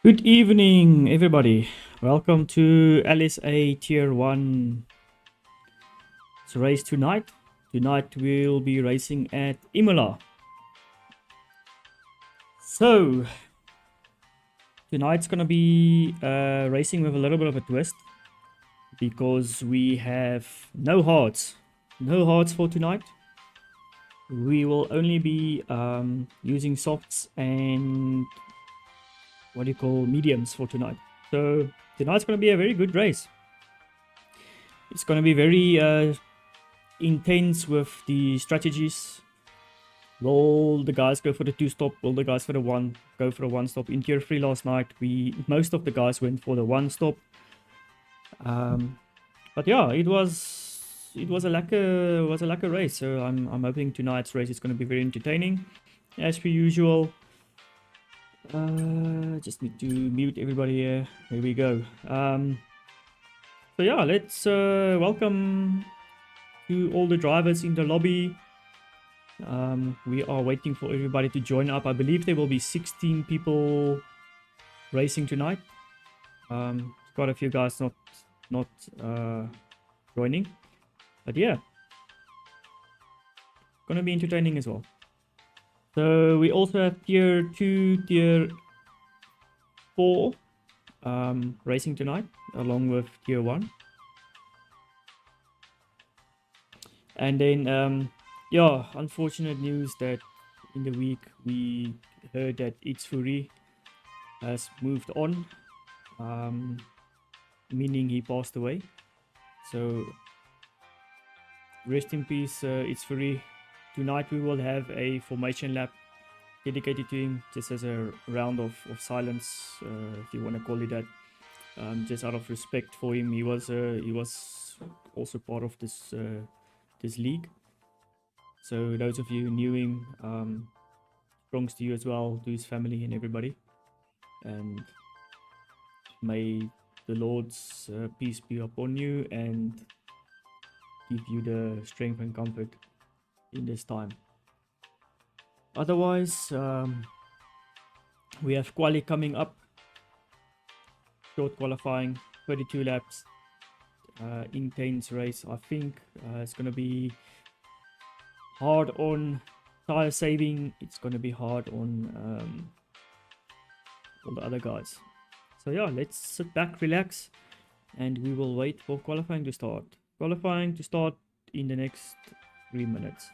Good evening, everybody. Welcome to LSA Tier 1. It's a race tonight. Tonight we'll be racing at IMOLA. So, tonight's gonna be racing with a little bit of a twist because we have no hards. No hards for tonight. We will only be using softs and what do you call mediums for tonight. So tonight's going to be a very good race. It's going to be very intense with the strategies. Will the guys go for the 2-stop? Will the guys for the one go for a 1-stop? In tier 3 last night, most of the guys went for the 1-stop. But yeah, it was a lacquer race. So I'm hoping tonight's race is going to be very entertaining, as per usual. Just need to mute everybody here. Here we go. So yeah, let's welcome to all the drivers in the lobby. We are waiting for everybody to join up. I believe there will be 16 people racing tonight. Quite a few guys not joining, but yeah, gonna be entertaining as well. So we also have tier 2, tier 4 racing tonight, along with tier 1. And then, yeah, unfortunate news that in the week we heard that Fury has moved on, meaning he passed away. So rest in peace, Fury. Tonight we will have a formation lap dedicated to him, just as a round of silence, if you want to call it that, just out of respect for him. He was also part of this league. So those of you who knew him, strongs to you as well, to his family and everybody. And may the Lord's peace be upon you and give you the strength and comfort in this time. Otherwise, we have quali coming up. Short qualifying, 32 laps, intense race. I think it's going to be hard on tire saving. It's going to be hard on all the other guys. So yeah, let's sit back, relax, and we will wait for qualifying to start. Qualifying to start in the next 3 minutes.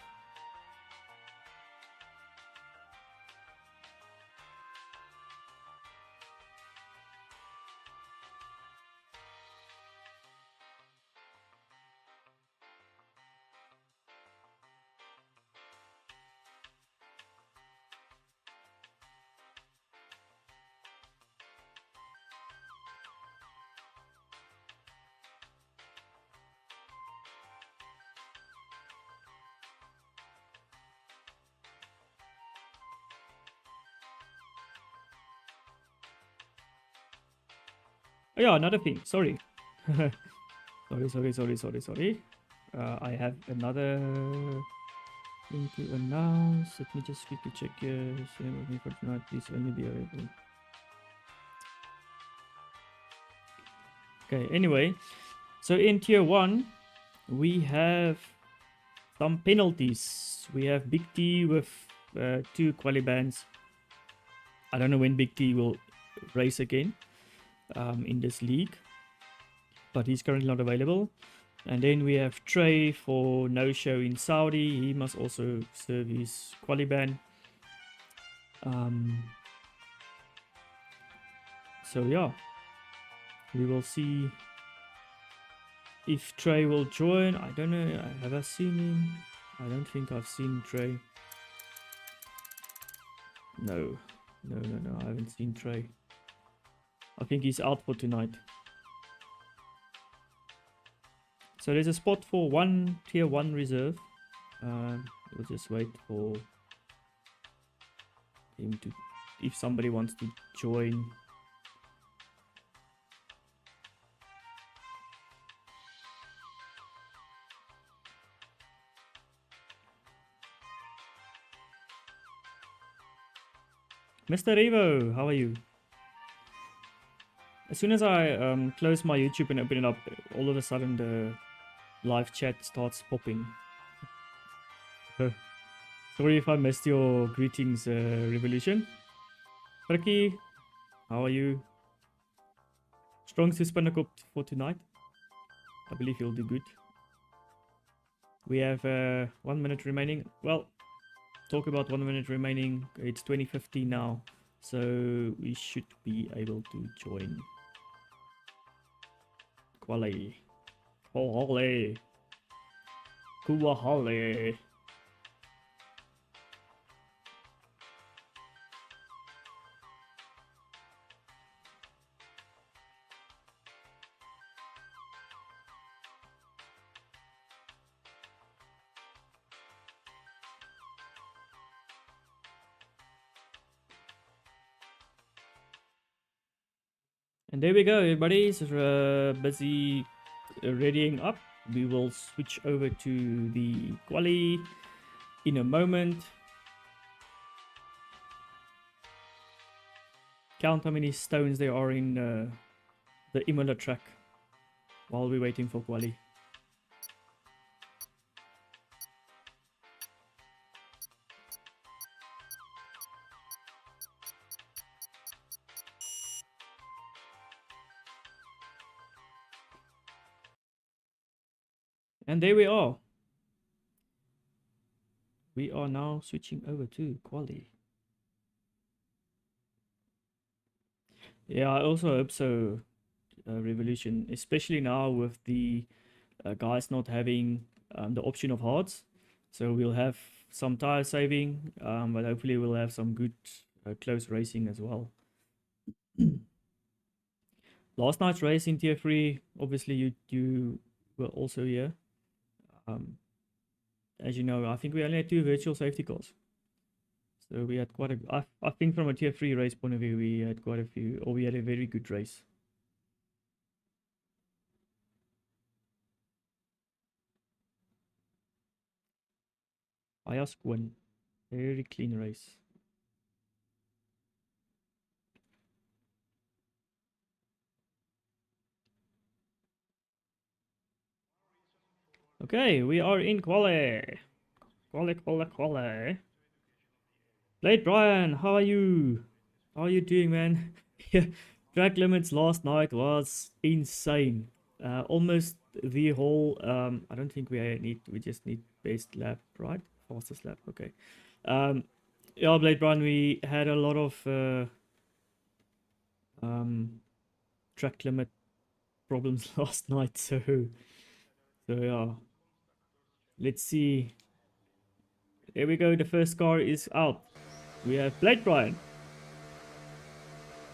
Oh yeah, another thing. Sorry. sorry. I have another thing to announce. Let me just quickly check here. Same with me for tonight. Please only be available. Okay, anyway. So in tier 1, we have some penalties. We have Big T with 2 quali bans. I don't know when Big T will race again in this league, but he's currently not available. And then we have Trey for no show in Saudi. He must also serve his quali ban. So yeah, we will see if Trey will join. I don't know. Have I seen him? I don't think I've seen Trey. No. I haven't seen Trey. I think he's out for tonight. So there's a spot for one tier 1 reserve. We'll just wait for him to, if somebody wants to join. Mr. Revo, how are you? As soon as I close my YouTube and open it up, all of a sudden the live chat starts popping. So, sorry if I missed your greetings, Revolution. Ricky, how are you? Strong to Spinnacle for tonight. I believe you'll do good. We have 1 minute remaining. Well, talk about 1 minute remaining. It's 20:15 now, so we should be able to join. Quali. Holy. Kuahale. And there we go, everybody. So busy readying up. We will switch over to the quali in a moment. Count how many stones there are in the IMOLA track while we're waiting for quali. And there we are. We are now switching over to quali. Yeah, I also hope so, Revolution, especially now with the guys not having the option of hards. So we'll have some tire saving, but hopefully we'll have some good close racing as well. Last night's race in tier 3, obviously you were also here. As you know, I think we only had 2 virtual safety cars. So we had quite a, I think from a tier 3 race point of view, we had quite a few, or we had a very good race. I ask one, very clean race. Okay, we are in quali. Quali. Blade Brian, how are you? How are you doing, man? Yeah, track limits last night was insane. Almost the whole. I don't think we just need best lap, right? Fastest lap. Okay. Yeah, Blade Brian, we had a lot of track limit problems last night. So yeah. Let's see. There we go. The first car is out. We have Blade Brian.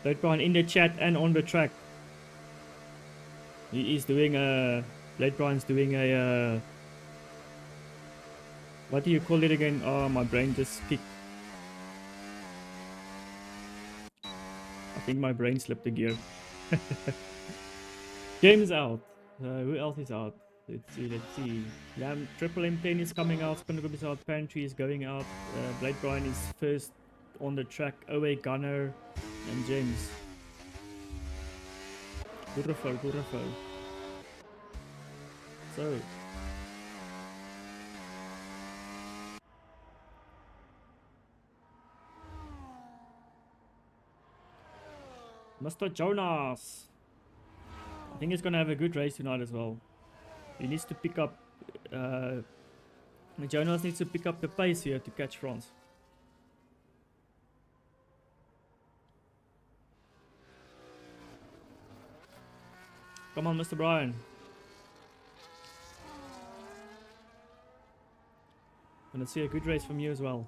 Blade Brian in the chat and on the track. He is doing a... Blade Brian's doing a... what do you call it again? Oh, my brain just kicked. I think my brain slipped a gear. James out. Who else is out? Let's see. Triple M10 is coming out. Spinnacle is out. Pantry is going out. Blade Brian is first on the track. OA Gunner and James. Good refer. So. Mr. Jonas. I think he's going to have a good race tonight as well. He needs to pick up... Jonas needs to pick up the pace here to catch France. Come on, Mr. Brian. Gonna see a good race from you as well.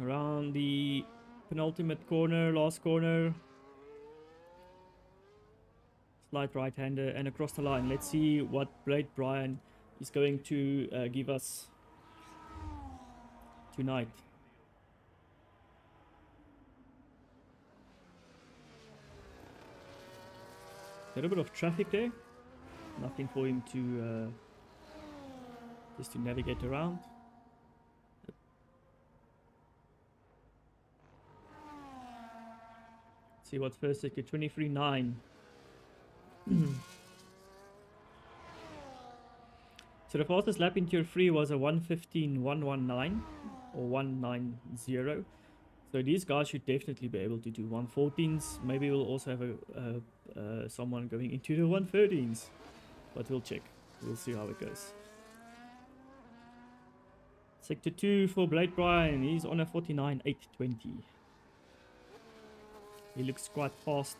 Around the penultimate corner, last corner. Slight right-hander and across the line. Let's see what Blade Brian is going to give us tonight. A little bit of traffic there. Nothing for him to just to navigate around. See what's first sector. 23.9. So the fastest lap in tier 3 was a 1:15.119 or 190. So these guys should definitely be able to do 1:14s. Maybe we'll also have someone going into the 1:13s, but we'll check. We'll see how it goes. Sector 2 for Blade Brian. He's on a 49.820. He looks quite fast.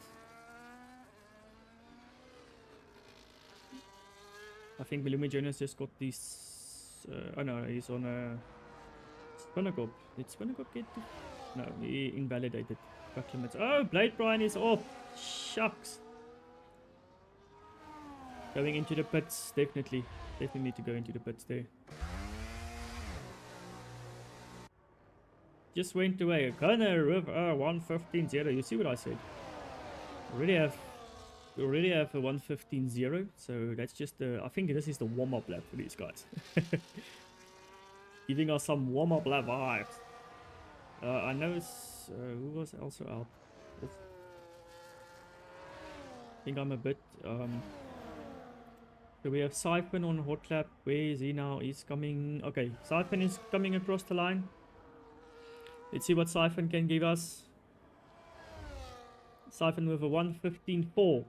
I think Malumi Jonas just got this. Oh no, he's on a Spinnakop. Did Spinnakop get to? No, he invalidated back limits. Oh, Blade Brian is off. Shucks. Going into the pits, definitely. Definitely need to go into the pits there. Just went away. Gunner with 1:15.0. You see what I said? We already have a 1:15.0. So that's just the. I think this is the warm-up lap for these guys. Giving us some warm-up lap vibes. I know it's, who was also out? I think I'm a bit. So we have Siphon on hot lap. Where is he now? He's coming. Okay, Siphon is coming across the line. Let's see what Siphon can give us. Siphon with a 1:15.4.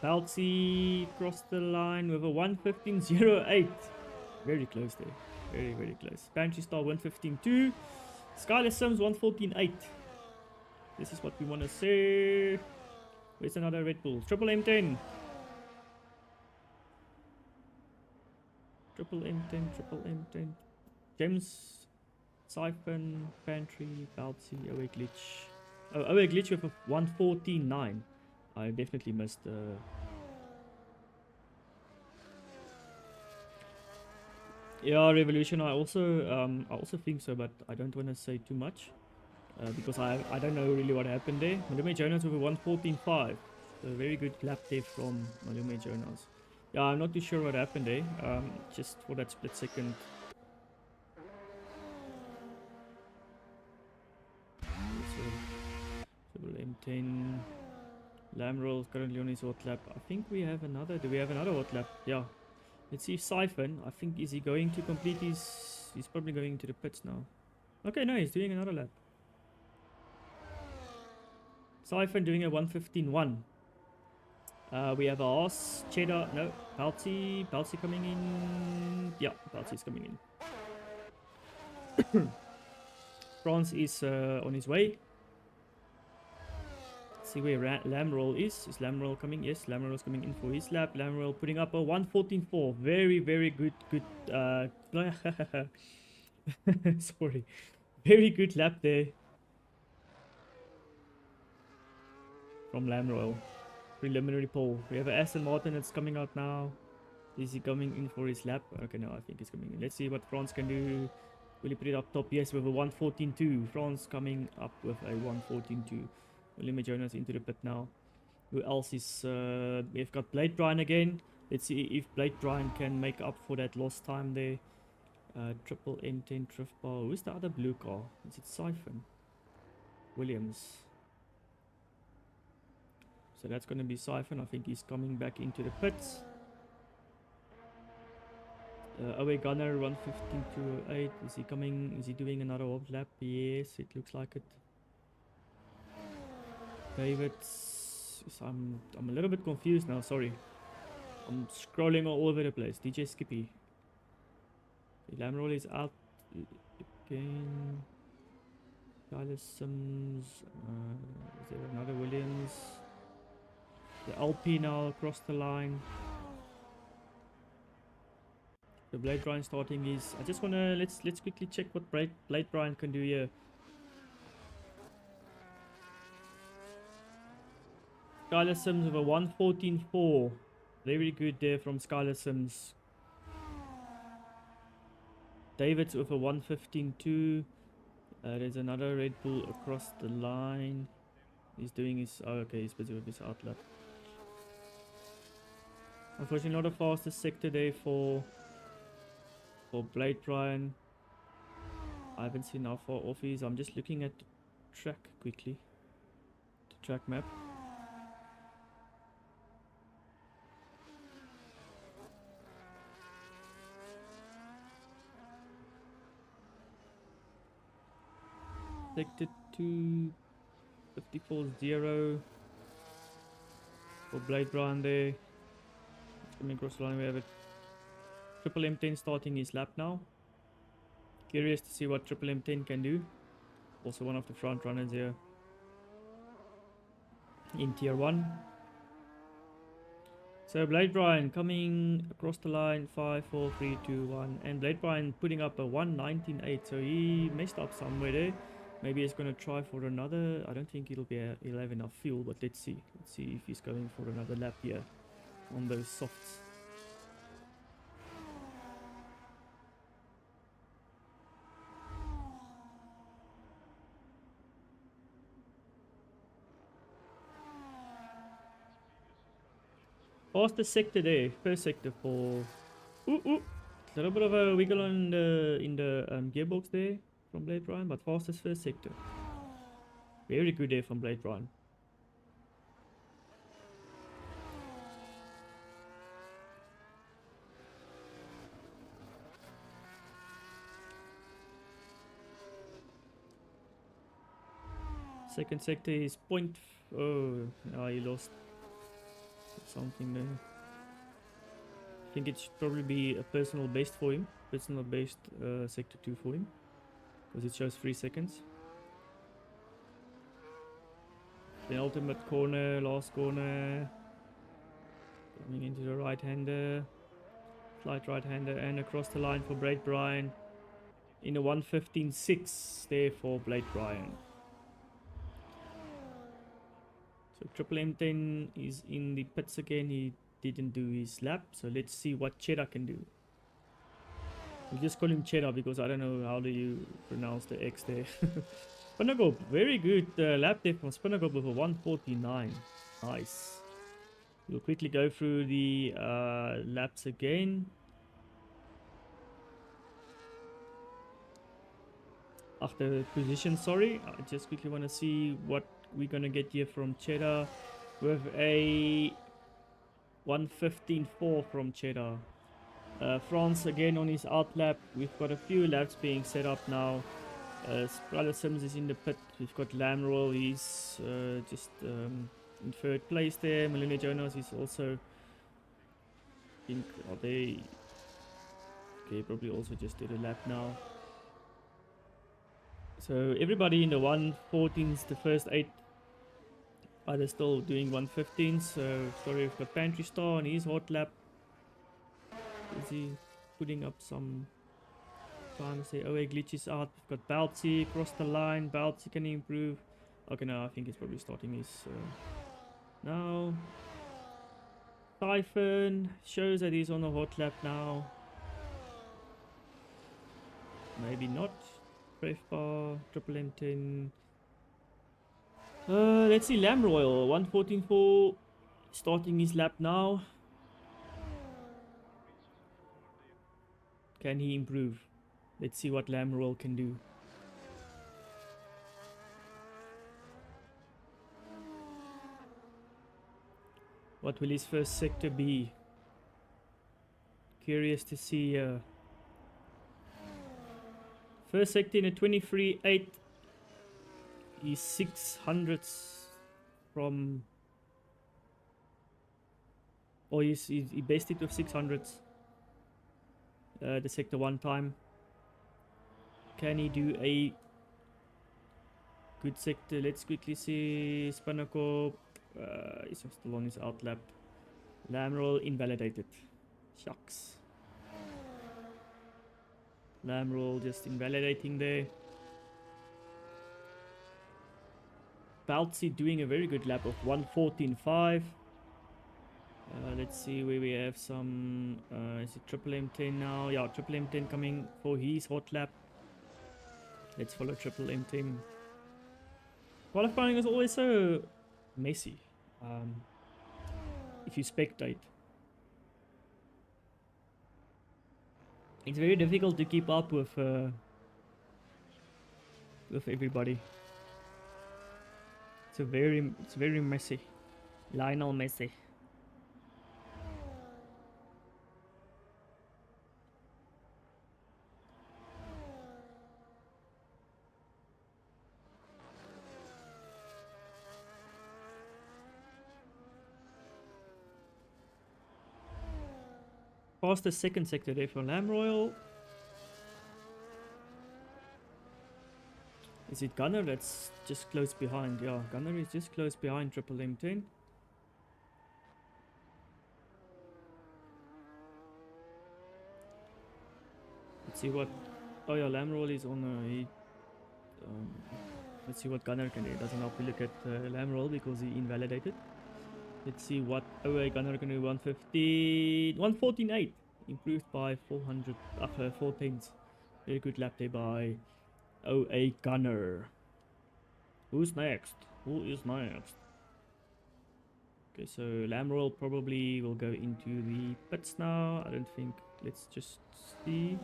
Baltzy across the line with a 1:15.08. Very close there. Very, very close. Pantry Star 1:15.2. Skylar Sims 1:14.8. This is what we want to see. Where's another Red Bull? Triple M10. Triple M10. Triple M10. James, Siphon, Pantry, Baltzy, OA Glitch. Oh, OA Glitch with a 1:14.9. I definitely missed. Yeah, Revolution. I also think so, but I don't want to say too much because I don't know really what happened there. Malume Jonas with a 1:14.5. A very good lap there from Malume Jonas. Yeah, I'm not too sure what happened there. Just for that split second. So M10. Lamroll currently on his hot lap. I think we have another. Do we have another hot lap? Yeah. Let's see if Siphon, I think, is he going to complete his... He's probably going to the pits now. Okay, no, he's doing another lap. Siphon doing a 1:15.1. We have a horse, Cheddar, no, Baltzy coming in. Yeah, Baltzy's coming in. France is on his way. See where Lamroll is. Is Lamroll coming? Yes, Lamroll is coming in for his lap. Lamroll putting up a 1:14.4. Very, very good. Sorry. Very good lap there from Lamroll. Preliminary poll. We have Aston Martin that's coming out now. Is he coming in for his lap? Okay, no, I think he's coming in. Let's see what France can do. Will he put it up top? Yes, with a 1:14.2. France coming up with a 1:14.2. William Jonas into the pit now. Who else is... we've got Blade Brian again. Let's see if Blade Brian can make up for that lost time there. Triple M10 Drift Bar. Who's the other blue car? Is it Siphon? Williams. So that's going to be Siphon. I think he's coming back into the pits. Away Gunner 1:15.208. Is he coming? Is he doing another off lap? Yes, it looks like it. David, I'm a little bit confused now, sorry. I'm scrolling all over the place. DJ Skippy. Lamroll is out again. Tyler Sims. Is there another Williams? The LP now across the line. The Blade Brian starting is... I just wanna... Let's quickly check what Blade Brian can do here. Skylar Sims with a 1:14.4. Very good there from Skylar Sims. David's with a 1:15.2. There's another Red Bull across the line. He's doing his... Oh, okay, he's busy with his outlet. Unfortunately, not the fastest sector there for Blade Brian. I haven't seen how far off he is. I'm just looking at the track quickly. the track map. Sector 254.0 for Blade Brian there. Coming across the line, we have it. Triple M10 starting his lap now. Curious to see what Triple M10 can do. Also one of the front runners here in tier 1. So Blade Brian coming across the line, 5, 4, 3, 2, 1, and Blade Brian putting up a 1:19.8. So he messed up somewhere there. Maybe he's gonna try for another. I don't think he'll have enough fuel, but let's see. Let's see if he's going for another lap here on those softs. Fastest sector there, first sector for a little bit of a wiggle on in the gearbox there from Blade Brian, but fastest first sector. Very good there from Blade Brian. Second sector is point. Oh, no, he lost something there. I think it should probably be a personal best for him. Personal best sector 2 for him. Because it shows 3 seconds. Penultimate corner, last corner. Coming into the right-hander. Slight right-hander and across the line for Blade Brian. In a 1:15.6 there for Blade Brian. So Triple M10 is in the pits again. He didn't do his lap. So let's see what Cheddar can do. We'll just call him Cheddar because I don't know how do you pronounce the X there. Spinagop, very good lap there from Spinagop with a 1:49. Nice. We'll quickly go through the laps again. After position, sorry. I just quickly want to see what we're going to get here from Cheddar with a 1:15.4 from Cheddar. France again on his out lap. We've got a few laps being set up now. Brother Sims is in the pit. We've got Lamroll. He's just in third place there. Melina Jonas is also in. Are they? Okay, probably also just did a lap now. So everybody in the 1:14s, the first 8 are they still doing 1:15s. So sorry, we've got Pantry Star on his hot lap. Is he putting up some time? Say, oh, glitch is out. We've got Baltzy across the line. Baltzy can improve. Okay, no, I think he's probably starting his now. Typhon shows that he's on a hot lap now. Maybe not. Pref bar, Triple M10. Let's see, Lamb Royal 1:14.4 starting his lap now. Can he improve? Let's see what Lamb Royal can do. What will his first sector be? Curious to see. First sector in a 23.8. He's 600s from. Or he based it with 600s. The sector 1 time. Can he do a good sector? Let's quickly see. Spinnacle. He's still on his out lap. Lamroll invalidated. Shucks. Lamroll just invalidating there. Baltzy doing a very good lap of 1:14.5. Let's see where we have some. Is it Triple M10 now? Yeah, Triple M10 coming for his hot lap. Let's follow Triple M10. Qualifying is always so messy. If you spectate, it's very difficult to keep up with everybody. It's very messy. Lionel Messi. Past the second sector there for Lamb Royal. Is it Gunner that's just close behind? Yeah, Gunner is just close behind Triple M10. Let's see what... Oh yeah, Lamb Royal is on let's see what Gunner can do. It doesn't help you look at Lamb Royal because he invalidated. Let's see what OA Gunner can do. 150... 114.8. Improved by 400... 4 tenths. Very good lap there by OA Gunner. Who's next? Who is next? Okay, so Lamb Royal probably will go into the pits now. I don't think. Let's just see.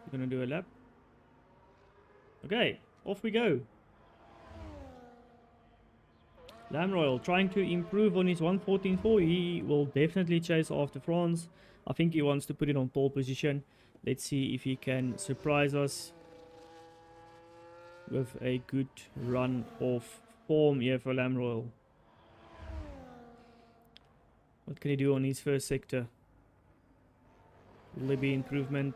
We're gonna do a lap. Okay, off we go. Lamb Royal trying to improve on his 114.4. He will definitely chase after France. I think he wants to put it on pole position. Let's see if he can surprise us with a good run of form here for Lamb Royal. What can he do on his first sector? Will there be improvement?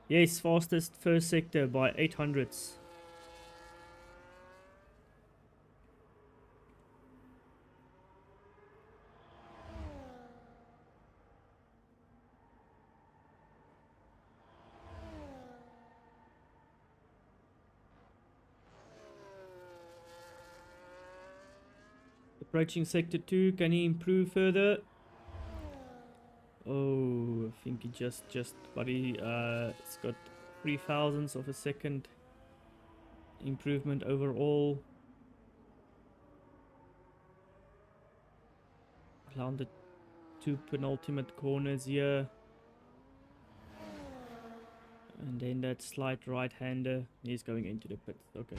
Yes, fastest first sector by 800ths. Approaching sector 2, can he improve further? Oh, I think he just buddy, it's got 3,000ths of a second improvement overall. Around the 2 penultimate corners here. And then that slight right-hander, he's going into the pits. Okay.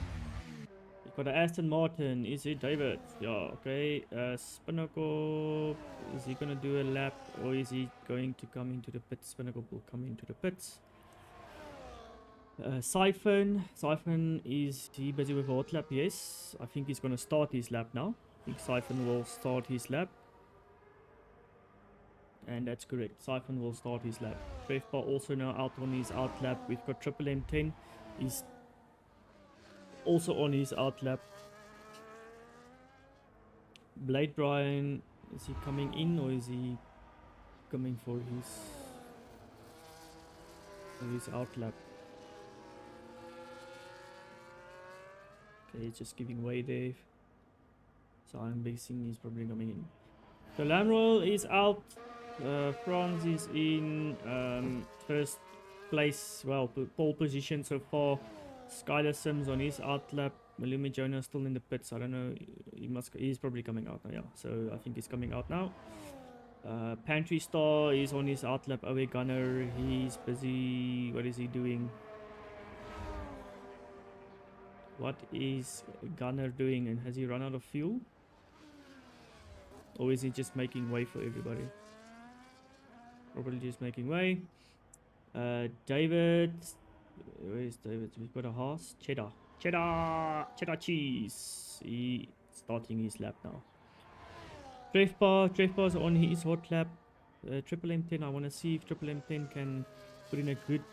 You've got an Aston Martin. Is it David? Yeah, okay. Spinnacle, is he gonna do a lap or is he going to come into the pits? Spinnacle will come into the pits. Siphon is he busy with a hot lap? Yes, I think he's gonna start his lap now. I think Siphon will start his lap. And that's correct. Siphon will start his lap. Trefbar also now out on his out lap. We've got Triple M10. He's also on his out lap. Blade Brian, is he coming in or is he coming for his out lap? Okay, he's just giving way there. So I'm guessing he's probably coming in. So Lamb Royal is out. France is in first place, well, pole position so far. Skyler Sims on his out lap. Malumi Jonah still in the pits. I don't know. He's probably coming out now. Yeah, so I think he's coming out now. Pantry Star is on his out lap. Away Gunner. He's busy. What is he doing? What is Gunner doing? And has he run out of fuel? Or is he just making way for everybody? Probably just making way. David. Where's David? We've got a horse. Cheddar cheese. He's starting his lap now. Trefbar's on his hot lap. Triple M10. I want to see if Triple M10 can put in a good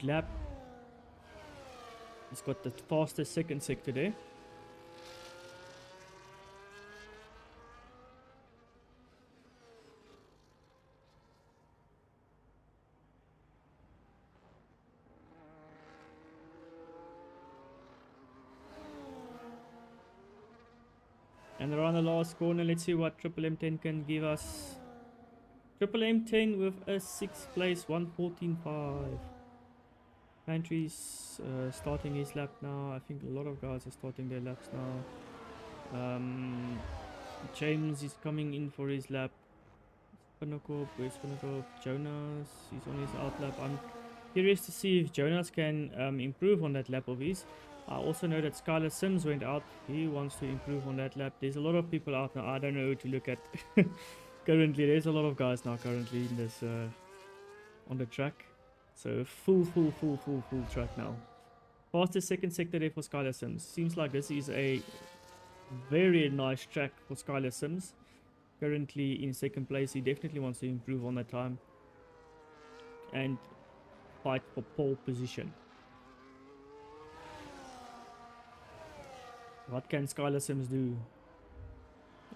lap. He's got the fastest second sector there. And around the last corner, let's see what Triple M10 can give us. Triple M10 with a 6th place, 114.5. Pantry's starting his lap now. I think a lot of guys are starting their laps now. James is coming in for his lap. Spinnacle, where's Spinnacle? Jonas, he's on his out lap. I'm curious to see if Jonas can improve on that lap of his. I also know that Skylar Sims went out. He wants to improve on that lap. There's a lot of people out now. I don't know who to look at. Currently, there's a lot of guys now currently in this on the track. So full track now. Fastest second sector there for Skylar Sims. Seems like this is a very nice track for Skylar Sims. Currently in second place. He definitely wants to improve on that time and fight for pole position. What can Skylar Sims do?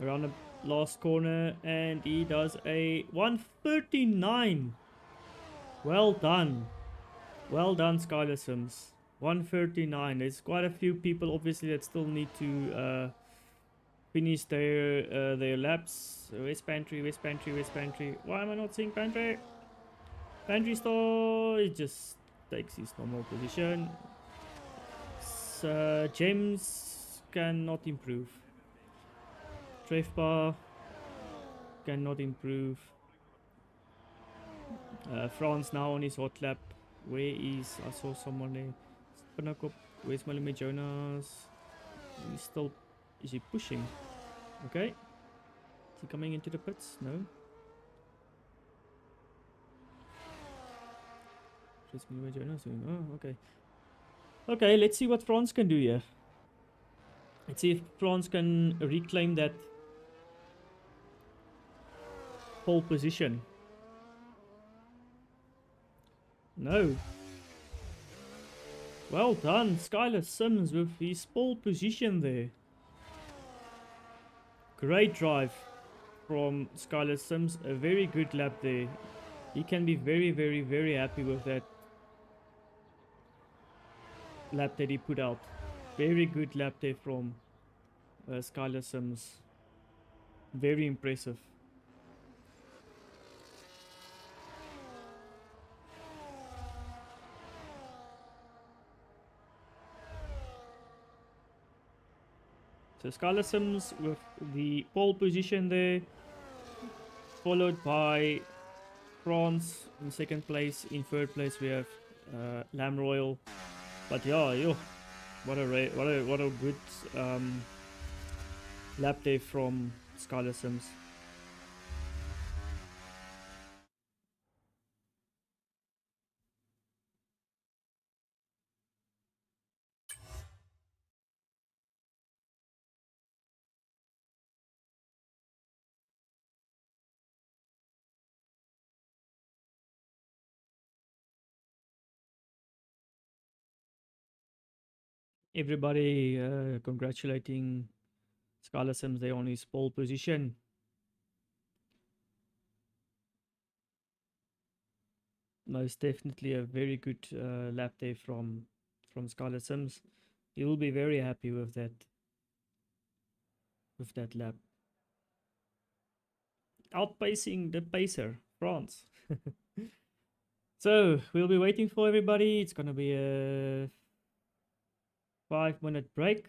Around the last corner, and he does a 139. Well done. Well done, Skylar Sims. 139. There's quite a few people obviously that still need to finish their laps. Where's Pantry? Where's Pantry? Where's Pantry? Why am I not seeing Pantry? Pantry store. He just takes his normal position. James cannot improve. Trefbar cannot improve. France now on his hot lap. Where is... I saw someone there. Pinakop. Where's Malime Jonas? He's still... Is he pushing? Okay. Is he coming into the pits? No. Where's Malime Jonas doing? Oh, okay. Okay, let's see what France can do here. Let's see if France can reclaim that pole position. No. Well done, Skylar Sims with his pole position there. Great drive from Skylar Sims. A very good lap there. He can be very happy with that lap that he put out. Very good lap there from Skylar Sims. Very impressive. So Skylar Sims with the pole position there, followed by France in second place. In third place we have Lamb Royal. But yeah, yo, what a good lap day from Skylar Sims. Everybody congratulating Skylar Sims there on his pole position. Most definitely a very good lap day from Skylar Sims. He will be very happy with that lap. Outpacing the pacer, France. So we'll be waiting for everybody. It's gonna be a 5-minute break.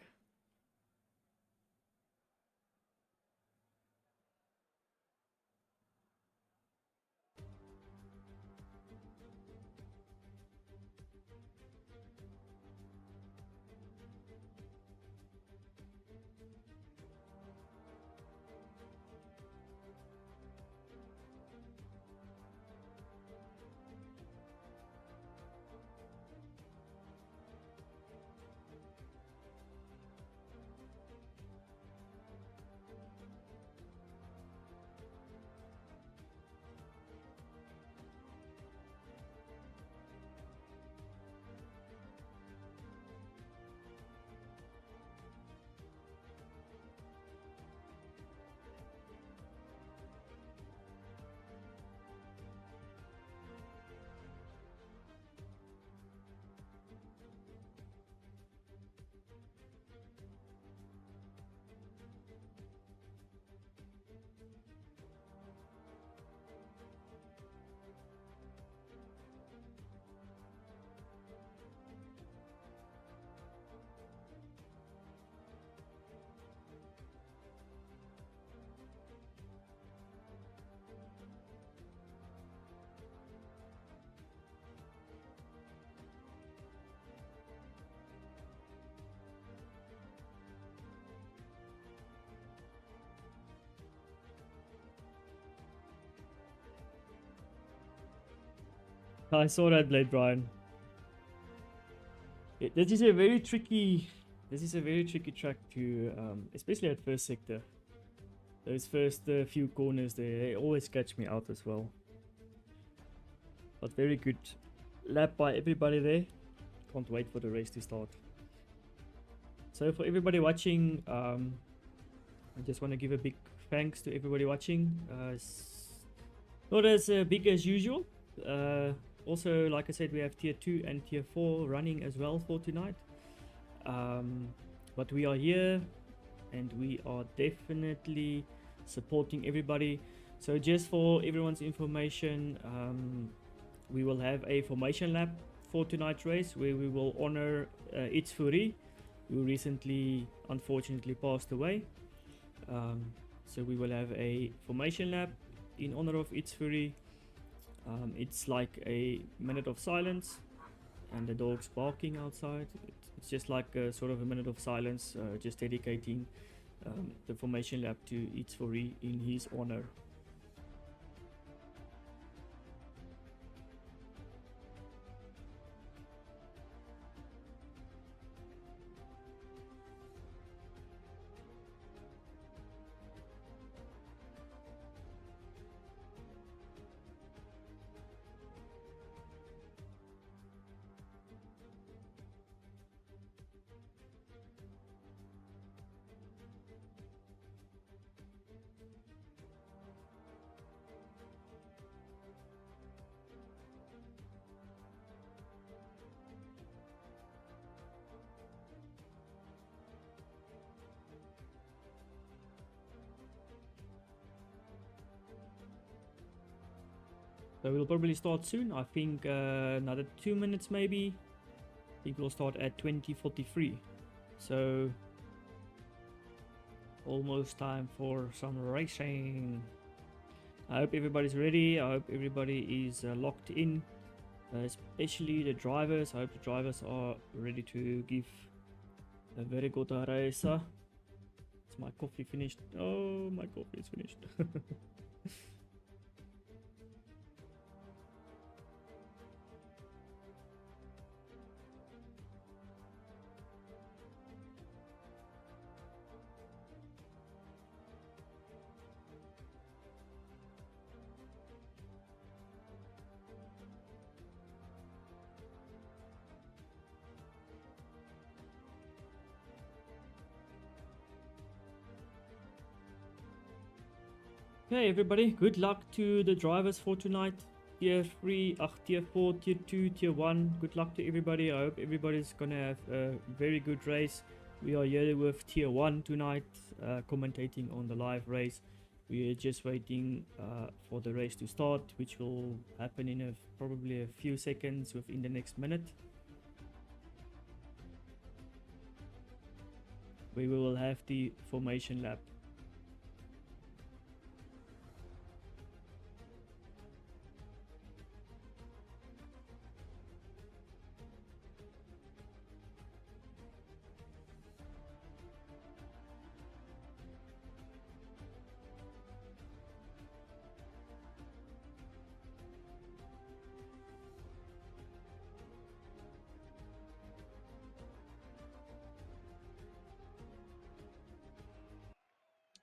I saw that blade, Brian. This is a very tricky. This is a very tricky track to, especially at first sector. Those first few corners there, they always catch me out as well. But very good lap by everybody there. Can't wait for the race to start. So for everybody watching, I just want to give a big thanks to everybody watching. Not as big as usual. Also, like I said, we have tier 2 and tier 4 running as well for tonight. But we are here and we are definitely supporting everybody. So just for everyone's information, we will have a formation lap for tonight's race where we will honor It's Fury, who recently unfortunately passed away. So we will have a formation lap in honor of It's Fury. It's like a minute of silence and the dog's barking outside. It's just like a sort of a minute of silence, just dedicating the formation lap to It's Fury in his honor. So we'll probably start soon. I think another 2 minutes maybe. I think we'll start at 20:43. So almost time for some racing. I hope everybody's ready. I hope everybody is locked in, especially the drivers. I hope the drivers are ready to give a very good race. Is my coffee finished? Oh, my coffee is finished. Okay, everybody, good luck to the drivers for tonight. Tier 3, tier 4, tier 2, tier 1. Good luck to everybody. I hope everybody's gonna have a very good race. We are here with tier 1 tonight, commentating on the live race. We are just waiting for the race to start, which will happen in probably a few seconds within the next minute. We will have the formation lap.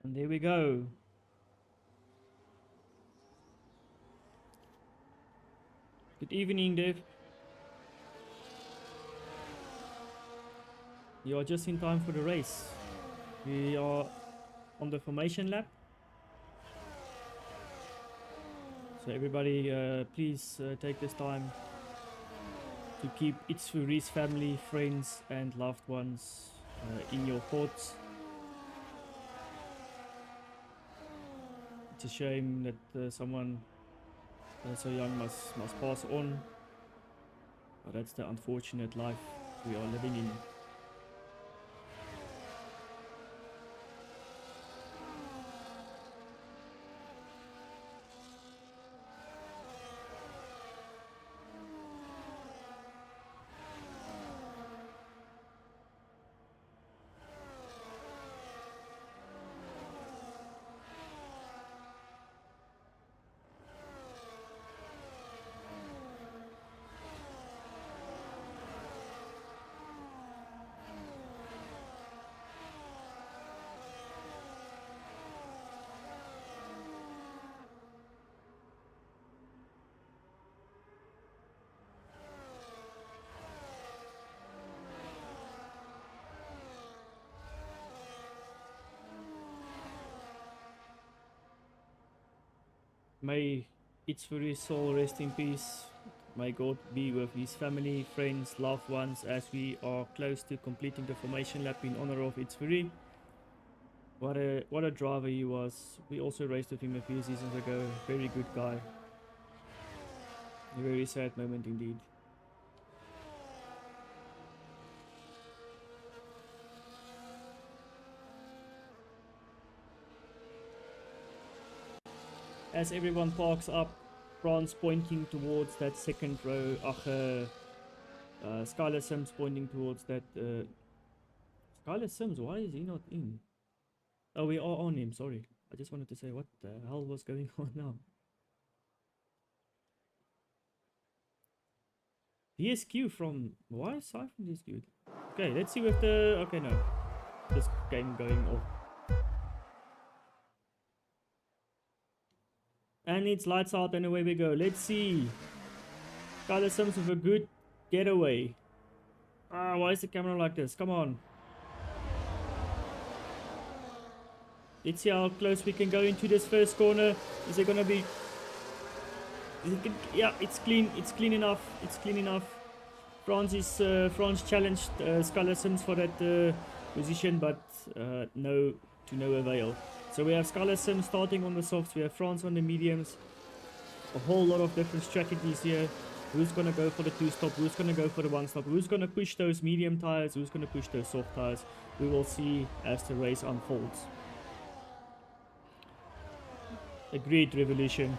And there we go. Good evening, Dave. You are just in time for the race. We are on the formation lap. So everybody, please take this time to keep It's Fury's family, friends and loved ones in your thoughts. It's a shame that someone so young must pass on, but that's the unfortunate life we are living in. May its very soul rest in peace. May God be with his family, friends, loved ones as we are close to completing the formation lap in honor of its very. What a driver he was. We also raced with him a few seasons ago. Very good guy. A very sad moment indeed. As everyone parks up, France pointing towards that second row. Skylar Sims pointing towards that. Skylar Sims, why is he not in? Oh, we are on him, sorry. I just wanted to say, what the hell was going on now? DSQ from... Why is Siphon DSQ? Okay, let's see with the... Okay, no. This game going off. And it's lights out and away we go. Let's see. Skylar Sims with a good getaway. Ah, why is the camera like this? Come on. Let's see how close we can go into this first corner. Is it gonna be... Yeah, it's clean. It's clean enough. It's clean enough. France challenged Skylar Sims for that position, but to no avail. So we have Skylar Sims starting on the softs. We have France on the mediums. A whole lot of different strategies here. Who's gonna go for the 2-stop? Who's gonna go for the 1-stop? Who's gonna push those medium tires? Who's gonna push those soft tires? We will see as the race unfolds. A great revolution.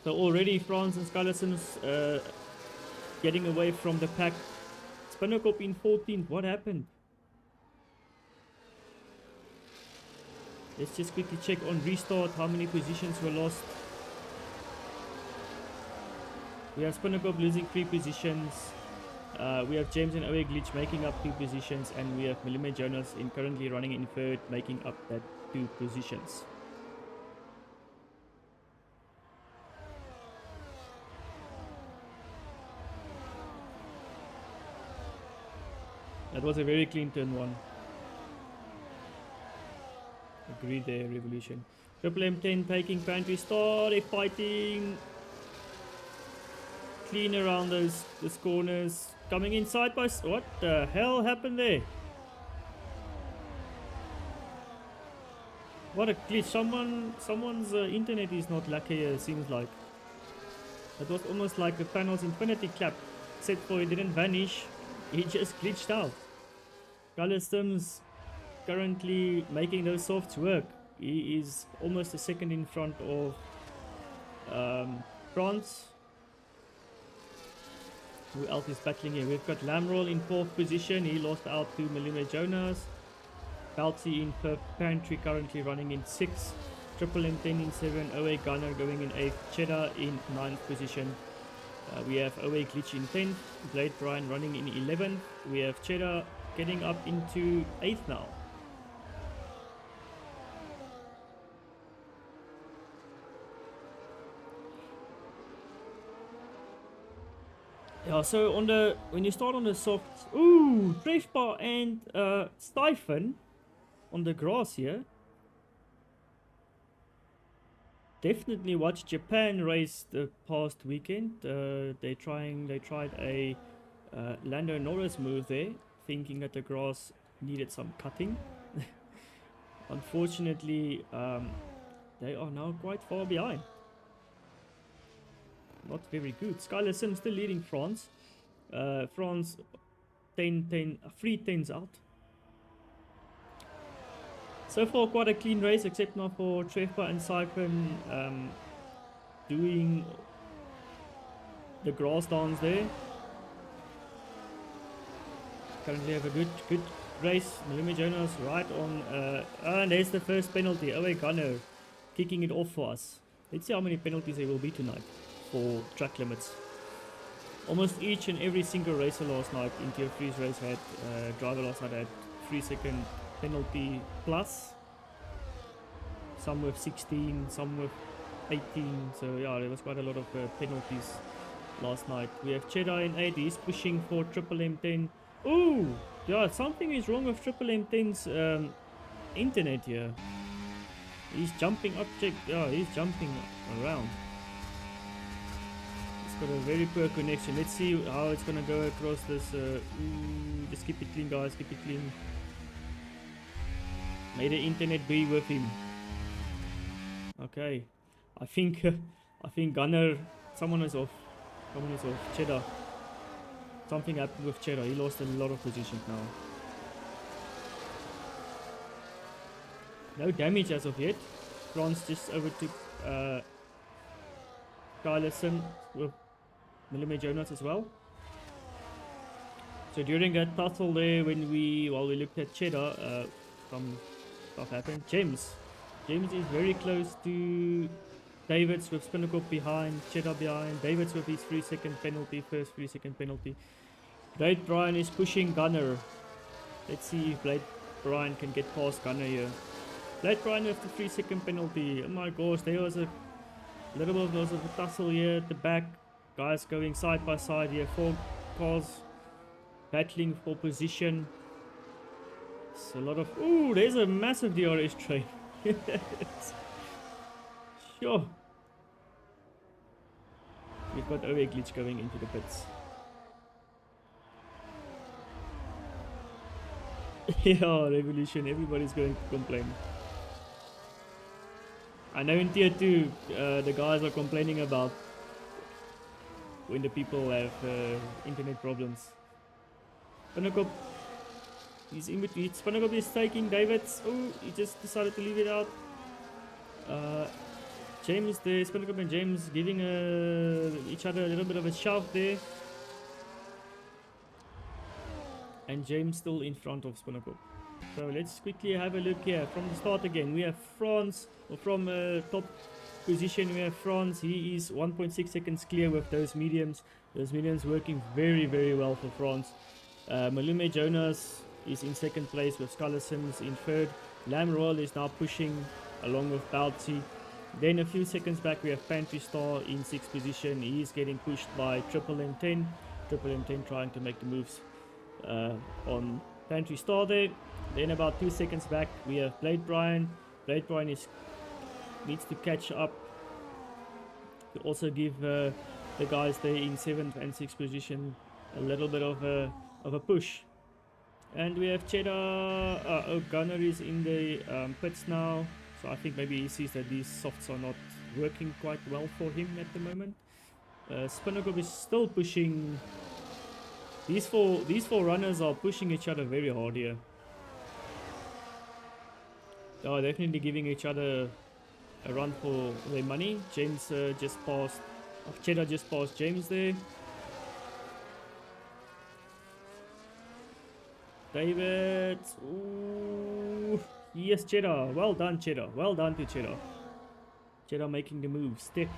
So already France and Skylar Sims getting away from the pack. Spinnerkop in 14th. What happened? Let's just quickly check on restart how many positions were lost. We have Spinnerkop losing 3 positions. We have James and Owe Glitch making up 2 positions, and we have Millimeter Jonas currently running in 3rd, making up that 2 positions. That was a very clean turn 1. Agreed there, Revolution. Triple M10 taking pantry star. They're fighting. Clean around those corners. Coming inside by... What the hell happened there? What a glitch. Someone's internet is not lucky, it seems like. That was almost like the panel's infinity clap. Except for it didn't vanish. He just glitched out. Skylar Sims currently making those softs work. He is almost a second in front of France. Who else is battling here? We've got Lamroll in 4th position. He lost out to Millimeter Jonas. Baltzy in 5th. Pantry currently running in 6th. Triple M10 in 7th. Owe Gunner going in 8th. Cheddar in 9th position. We have Owe Glitch in 10th. Blade Brian running in 11th. We have Cheddar getting up into 8th now. Yeah, so when you start on the soft, ooh, Trefbar and Stiphen on the grass here. Definitely watched Japan race the past weekend. They tried a Lando Norris move there, thinking that the grass needed some cutting. Unfortunately, they are now quite far behind. Not very good. Skylar Sims still leading France. France 3 10s out. So far quite a clean race, except now for Trefbar and Siphon doing the grass dance there. Currently have a good race. Millimeter Jonas right on and there's the first penalty. Owe Gunner kicking it off for us. Let's see how many penalties there will be tonight for track limits. Almost each and every single racer last night in Tier 3's race had driver last night had 3-second penalty plus. Some with 16, some with 18. So yeah, there was quite a lot of penalties last night. We have Cheddar in 8. He's pushing for Triple M10. Ooh, yeah, something is wrong with Triple M10's internet here. He's jumping object. Oh, he's jumping around. It's got a very poor connection. Let's see how it's gonna go across this. Just keep it clean, guys. Keep it clean. May the internet be with him. Okay, I think Gunner. Someone is off. Someone is off. Cheddar. Something happened with Cheddar. He lost a lot of positions now. No damage as of yet. France just overtook Skyler with Millimeter Jonas as well. So during that tussle there, when we looked at Cheddar, some stuff happened. James is very close to Davids with Spinnacle behind, Cheddar behind, Davids with his 3-second penalty, first 3-second penalty. Blade Brian is pushing Gunner. Let's see if Blade Brian can get past Gunner here. Blade Brian with the 3-second penalty. Oh my gosh, there was a little bit of a tussle here at the back. Guys going side by side here. 4 cars battling for position. It's a lot of... Ooh, there's a massive DRS train. Sure. We've got OA glitch going into the pits. Yeah, Revolution. Everybody's going to complain. I know in tier 2 the guys are complaining about when the people have internet problems. Spinnacle, he's in between. Spinnacle is taking Davids. Oh, he just decided to leave it out. James there, Spinnacle and James giving each other a little bit of a shove there. And James still in front of Spinnacle. So let's quickly have a look here from the start again. We have France, or from top position we have France. He is 1.6 seconds clear with those mediums. Those mediums working very, very well for France. Malume Jonas is in second place with Skylar Sims in third. Lam Royal is now pushing along with Bouncy. Then a few seconds back we have Pantry Star in 6th position. He is getting pushed by Triple M10. Triple M10 trying to make the moves on Pantry Star there. Then about 2 seconds back we have Blade Brian. Blade Brian needs to catch up to also give the guys there in 7th and 6th position a little bit of a push. And we have Cheddar. Gunner is in the pits now, so I think maybe he sees that these softs are not working quite well for him at the moment. Spinnacle is still pushing. These four runners are pushing each other very hard here. They are definitely giving each other a run for their money. James just passed. Cheddar just passed James there. David. Ooh. Yes, Cheddar. Well done, Cheddar. Well done to Cheddar. Cheddar making the move. Stick.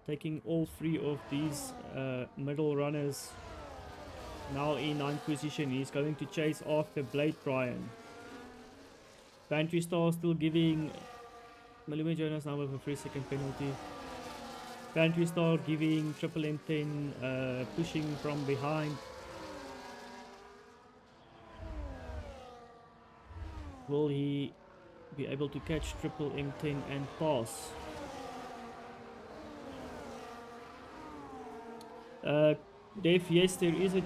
Taking all 3 of these middle runners. Now in 9th position. He's going to chase after Blade Brian. Pantry Star still giving Malume Jonas now with a 3-second penalty. Pantry Star giving Triple M10 pushing from behind. Will he be able to catch Triple M10 and pass? Dave, yes, there is a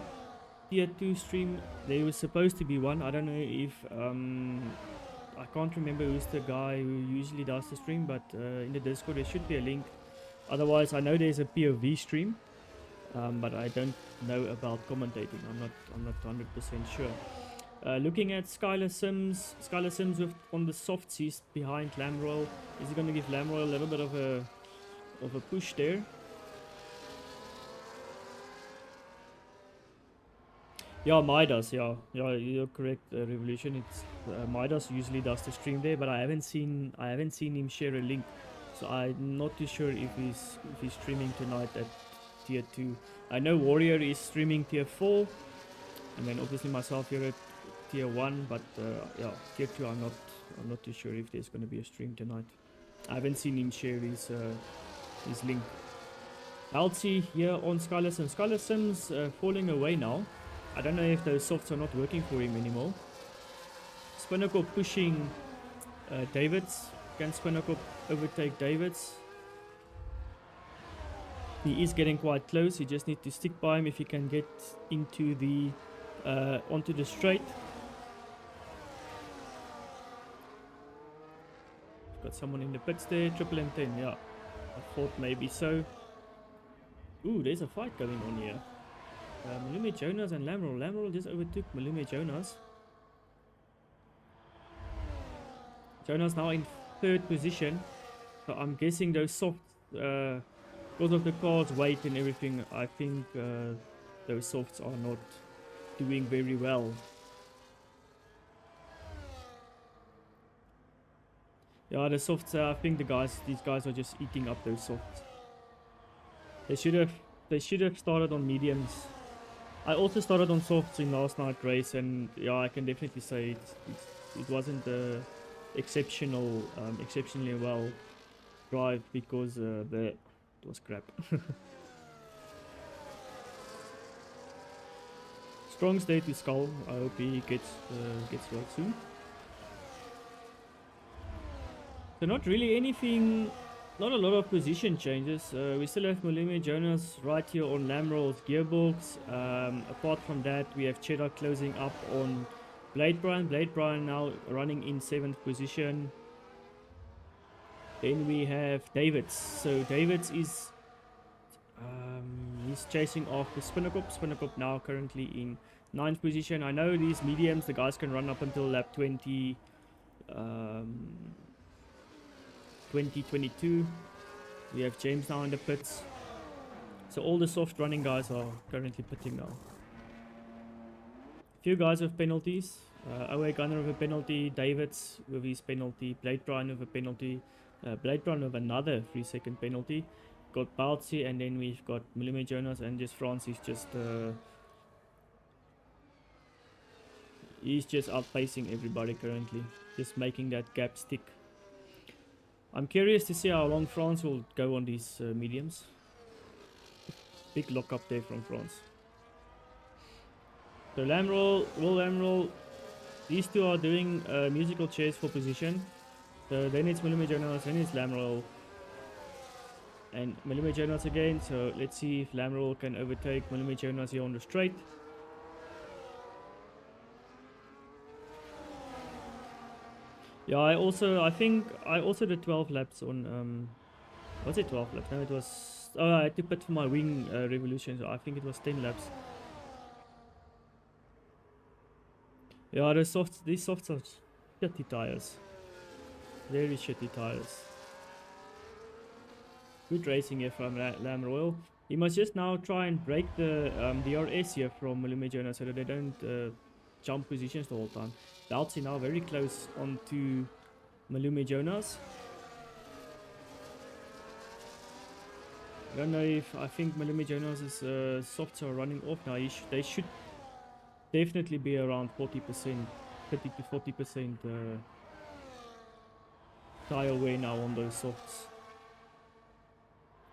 tier 2 stream. There was supposed to be one. I don't know if I can't remember who's the guy who usually does the stream, but in the Discord there should be a link. Otherwise, I know there's a POV stream, but I don't know about commentating. I'm not 100% sure. Looking at Skylar Sims with on the soft seas behind Lamroyal. Is he going to give Lamroyal a little bit of a push there? Yeah, Midas. Yeah, you're correct. Revolution. It's Midas usually does the stream there, but I haven't seen him share a link, so I'm not too sure if he's streaming tonight at tier 2. I know Warrior is streaming tier 4, and then obviously myself here at tier 1, but yeah, tier 2 I'm not too sure if there's going to be a stream tonight. I haven't seen him share his link. Altsy here on Skylar Sims. Skylar Sims falling away now. I don't know if those softs are not working for him anymore. Spinnacle pushing Davids. Can Spinnaker overtake Davids? He is getting quite close. You just need to stick by him if you can get into the onto the straight. Got someone in the pits there. Triple M10, yeah. I thought maybe so. Ooh, there's a fight going on here. Malume Jonas and Lamrel. Lamrel just overtook Malume Jonas. Jonas now in third position. So I'm guessing those softs, because of the car's weight and everything, I think those softs are not doing very well. Yeah, the softs, I think these guys are just eating up those softs. They should have started on mediums. I also started on softs in last night's race, and yeah, I can definitely say it wasn't exceptionally well drive because it was crap. Strong stay to Skull. I hope he gets right soon. So not really anything, not a lot of position changes. We still have Malume Jonas right here on Lamrel's gearbox. Apart from that, we have Cheddar closing up on Blade Brian. Blade Brian now running in 7th position. Then we have Davids. So Davids is he's chasing after Spinnaker. Spinnaker now currently in 9th position. I know these mediums, the guys can run up until lap 20. 2022. We have James now in the pits. So all the soft running guys are currently pitting now. Few guys with penalties. Away Gunner with a penalty. Davids with his penalty. Blade Brian with a penalty. Blade Brian with another 3-second penalty. Got Baltzy, and then we've got Malume Jonas, and just Francis he's just outpacing everybody currently. Just making that gap stick. I'm curious to see how long France will go on these mediums. Big lock up there from France. So Lamrel, Will Lamrel, these two are doing musical chairs for position. So then it's Malume Jonas, then it's Lamrel. And Malume Jonas again. So let's see if Lamrel can overtake Malume Jonas here on the straight. Yeah, I think I also did 12 laps on, was it 12 laps? No, it was, oh, I had to pit for my wing revolution, so I think it was 10 laps. Yeah, these softs are shitty tires. Very shitty tires. Good racing here from Lam Royal. He must just now try and break the DRS here from Malume Jonas so that they don't jump positions the whole time. Baltzy now very close onto Malume Jonas. I don't know if I think Malume Jonas's softs are running off now. They should definitely be around 40%, 30 to 40% tire wear now on those softs.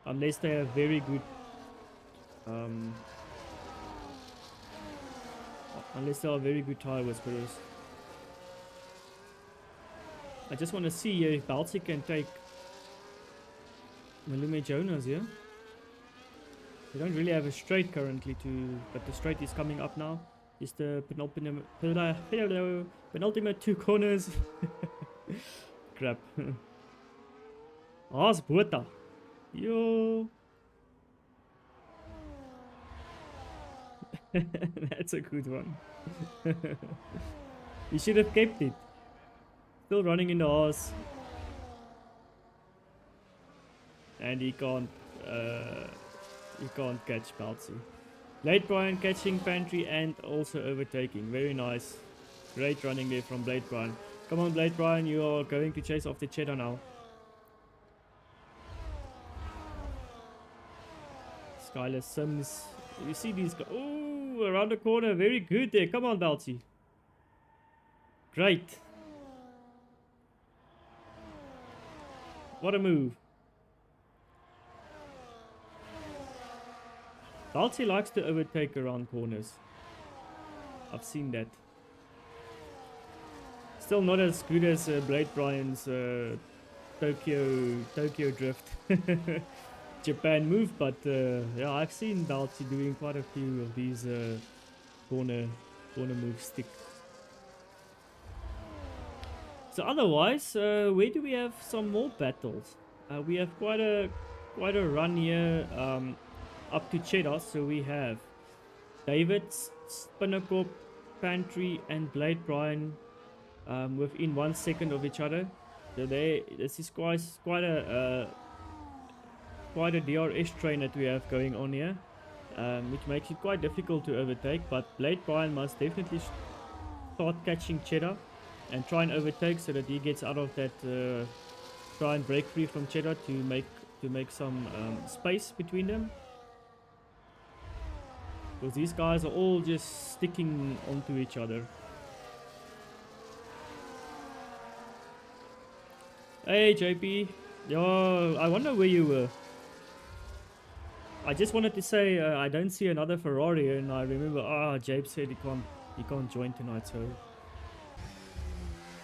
Unless they are very good, tire whisperers. I just want to see if Baltzy can take Malume Jonas here. They don't really have a straight currently but the straight is coming up now. It's the penultimate 2 corners. Crap. Haas Bota. Yo. That's a good one. You should have kept it. Still running in the horse. And he can't catch Baltzy. Blade Brian catching Pantry and also overtaking. Very nice. Great running there from Blade Brian. Come on, Blade Brian, you are going to chase after Cheddar now. Skylar Sims. You see these guys. Oh, around the corner. Very good there. Come on, Baltzy. Great. What a move. Baltzy likes to overtake around corners. I've seen that. Still not as good as Blade Brian's Tokyo Drift Japan move, but yeah, I've seen Dalty doing quite a few of these corner moves stick. So otherwise, where do we have some more battles? We have quite a run here up to Cheddar. So we have David's, Spinnercorp, Pantry, and Blade Brian within 1 second of each other. So this is quite a DRS train that we have going on here, which makes it quite difficult to overtake. But Blade Brian must definitely start catching Cheddar and try and overtake so that he gets out of that. Try and break free from Cheddar to make some space between them. Because these guys are all just sticking onto each other. Hey JP, yo, I wonder where you were. I just wanted to say I don't see another Ferrari, and I remember Jabe said he can't join tonight, so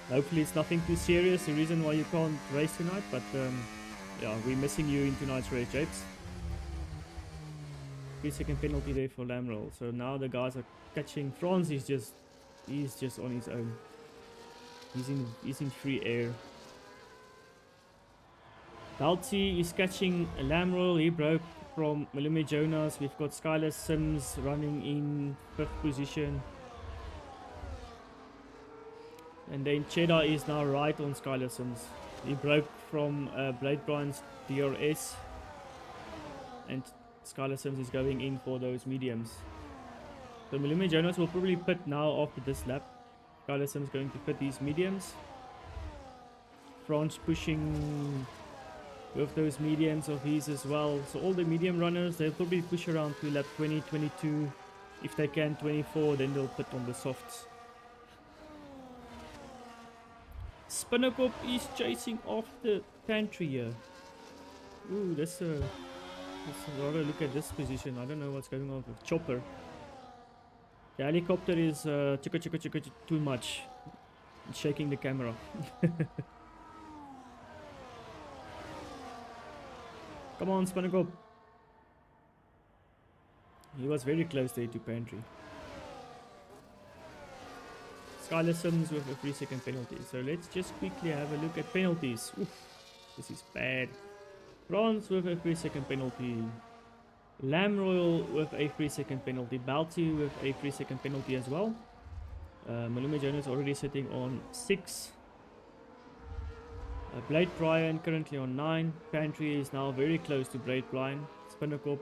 hopefully it's nothing too serious, the reason why you can't race tonight, but yeah, we're missing you in tonight's race, Japes. 3-second penalty there for Lamroll. So now the guys are catching. Franz is just on his own. He's in free air. Dalty is catching Lamroll. He broke from Malumi Jonas. We've got Skylar Sims running in 5th position. And then Cheddar is now right on Skylar Sims. He broke from Blade Brian's DRS. And Skylar Sims is going in for those mediums. So Malumi Jonas will probably pit now after this lap. Skylar Sims going to pit these mediums. France pushing with those mediums of his as well. So all the medium runners, they'll probably push around to lap 20, 22. If they can 24, then they'll pit on the softs. Spinnercorp is chasing after Pantry here. Ooh, let's rather look at this position. I don't know what's going on with Chopper. The helicopter is chicka too much. It's shaking the camera. Come on, Spinnercorp. He was very close there to Pantry. Skylar Sims with a 3-second penalty. So let's just quickly have a look at penalties. Oof, this is bad. France with a 3-second penalty. Lamroyal with a 3-second penalty. Balti with a 3-second penalty as well. Malumi Jonas already sitting on 6. Blade Brian currently on 9. Pantry is now very close to Blade Brian. Spinnercorp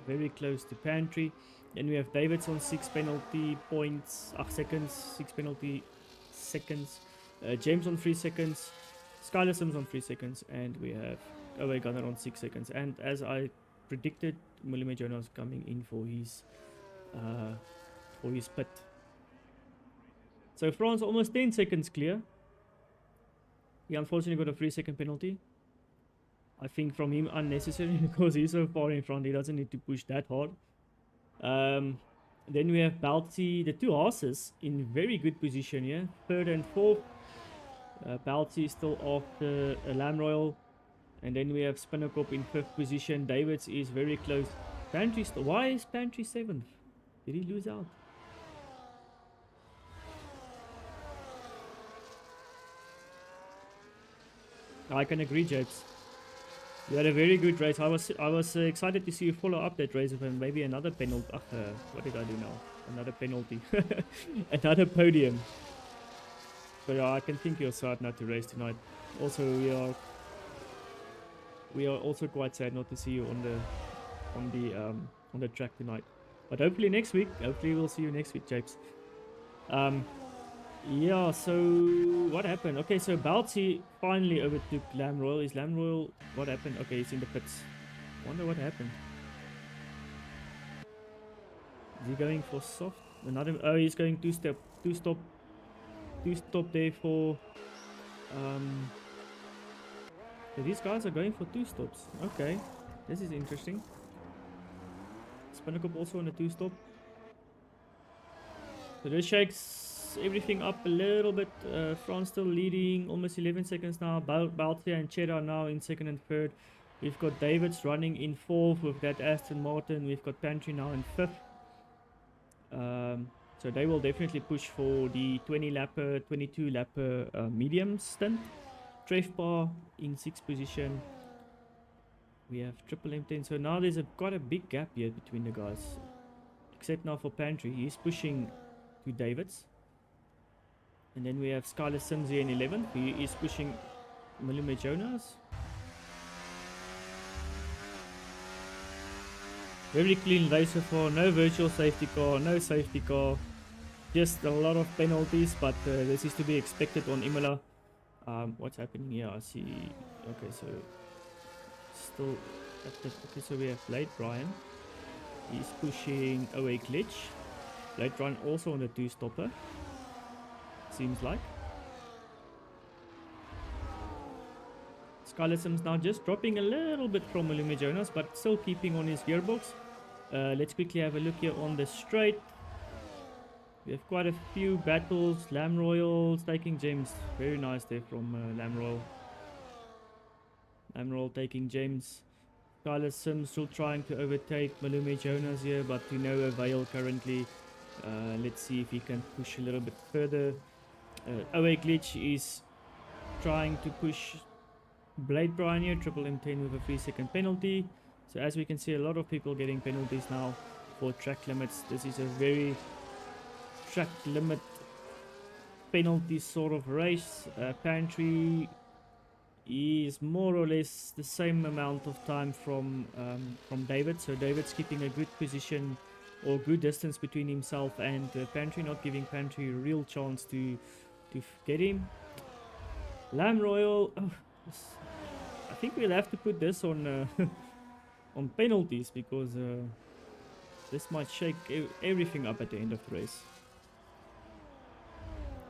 very close to Pantry. Then we have Davids on 6 penalty points, 8 seconds, 6 penalty seconds. James on 3 seconds. Skylar Sims on 3 seconds. And we have Away Gunner on 6 seconds. And as I predicted, Malumi Jonas coming in for his pit. So France almost 10 seconds clear. He unfortunately got a 3-second penalty. I think from him unnecessary because he's so far in front. He doesn't need to push that hard. Then we have Balti, the two horses in very good position here. 3rd and 4th. Balti is still after Lamroyal. And then we have Spinnercorp in 5th position. Davids is very close. Pantry still. Why is Pantry 7th? Did he lose out? I can agree, Japes. You had a very good race. I was excited to see you follow up that race with him. Maybe another penalty. What did I do now? Another penalty. Another podium. But I can think you're sad not to race tonight. Also, we are also quite sad not to see you on the track tonight. But hopefully next week. Hopefully we'll see you next week, Japes. Yeah, so what happened? Okay, so Balti finally overtook Lamroyal. Is Lamroyal... What happened? Okay, he's in the pits. Wonder what happened. Is he going for soft? Another... Oh, he's going two-stop there for... So these guys are going for 2 stops. Okay, this is interesting. Spinnercorp also on a 2-stop. So this shakes close everything up a little bit. France still leading, almost 11 seconds now. Baltia and Cheddar now in second and third. We've got Davids running in fourth with that Aston Martin. We've got Pantry now in fifth. So they will definitely push for the 20 lapper, 22 lapper medium stint. Trefbar in sixth position. We have Triple M10. So now there's quite a big gap here between the guys. Except now for Pantry. He's pushing to Davids. And then we have Skylar Sims here in 11th. He is pushing Malume Jonas. Very clean race so far. No virtual safety car. No safety car. Just a lot of penalties. But this is to be expected on Imola. What's happening here? I see. Okay, so still. Okay, so we have Blade Brian. He's pushing away Glitch. Blade Brian also on the 2-stopper. Seems like. Skylar Sims now just dropping a little bit from Malume Jonas, but still keeping on his gearbox. Let's quickly have a look here on the straight. We have quite a few battles. Lamb Royals taking gems. Very nice there from Lamb Royal. Lamb Royal taking gems. Skylar Sims still trying to overtake Malume Jonas here, but to no avail currently. Let's see if he can push a little bit further. OA Glitch is trying to push Blade Brian here, Triple M10 with a 3-second penalty. So as we can see, a lot of people getting penalties now for track limits. This is a very track limit penalty sort of race. Pantry is more or less the same amount of time from David. So David's keeping a good position or good distance between himself and Pantry, not giving Pantry a real chance to get him. Lamb Royal, I think we'll have to put this on on penalties, because this might shake everything up at the end of the race.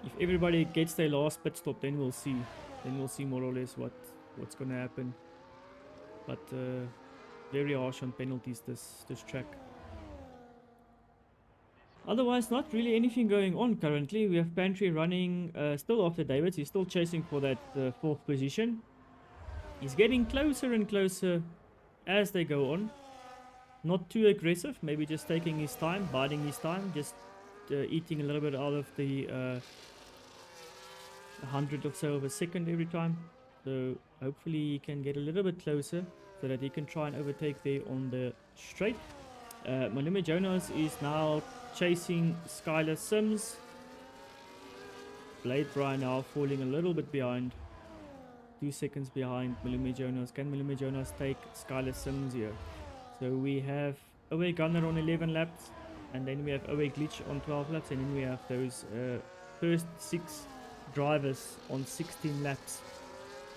If everybody gets their last pit stop, then we'll see. Then we'll see more or less what's gonna happen. But very harsh on penalties this track. Otherwise, not really anything going on currently. We have Pantry running still after Davids. He's still chasing for that fourth position. He's getting closer and closer as they go on. Not too aggressive, maybe just taking his time, biding his time, just eating a little bit out of the 100th or so of a second every time. So hopefully he can get a little bit closer so that he can try and overtake there on the straight. Malume Jonas is now chasing Skylar Sims. Blade Brian now falling a little bit behind. 2 seconds behind Malume Jonas. Can Malume Jonas take Skylar Sims here? So we have Away Gunner on 11 laps. And then we have Away Glitch on 12 laps. And then we have those first 6 drivers on 16 laps.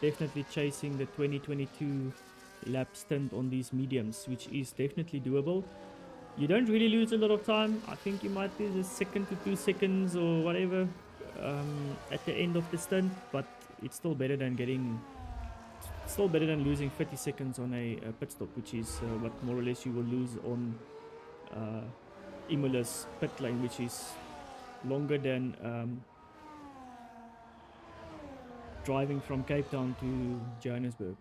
Definitely chasing the 2022 lap stint on these mediums, which is definitely doable. You don't really lose a lot of time. I think you might be the 2 to 2 seconds or whatever at the end of the stint, but it's still better than losing 30 seconds on a pit stop, which is what more or less you will lose on Imola's pit lane, which is longer than driving from Cape Town to Johannesburg.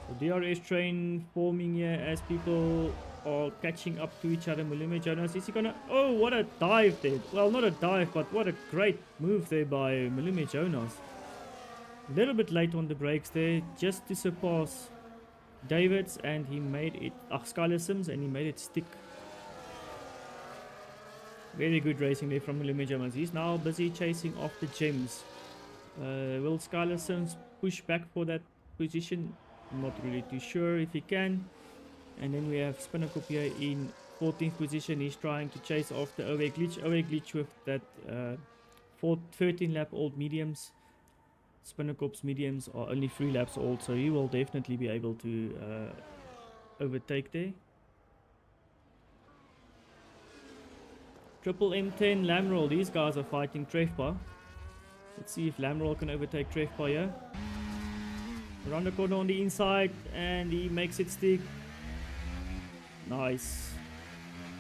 So DRS train forming here as people are catching up to each other. Malume Jonas, is he gonna... Oh, what a dive there. Well, not a dive, but what a great move there by Malume Jonas. A little bit late on the brakes there, just to surpass Davids, and he made it... Skylar Sims, and he made it stick. Very good racing there from Malume Jonas. He's now busy chasing off the gems. Will Skylar Sims push back for that position? I'm not really too sure if he can. And then we have Spinnakup here in 14th position. He's trying to chase after OA Glitch. OA Glitch with that 13 lap old mediums. Spinnakup's mediums are only 3 laps old, so he will definitely be able to overtake there. Triple M10 Lamroll, these guys are fighting Trefbar. Let's see if Lamroll can overtake Trefbar here. Around the corner on the inside, and he makes it stick. Nice.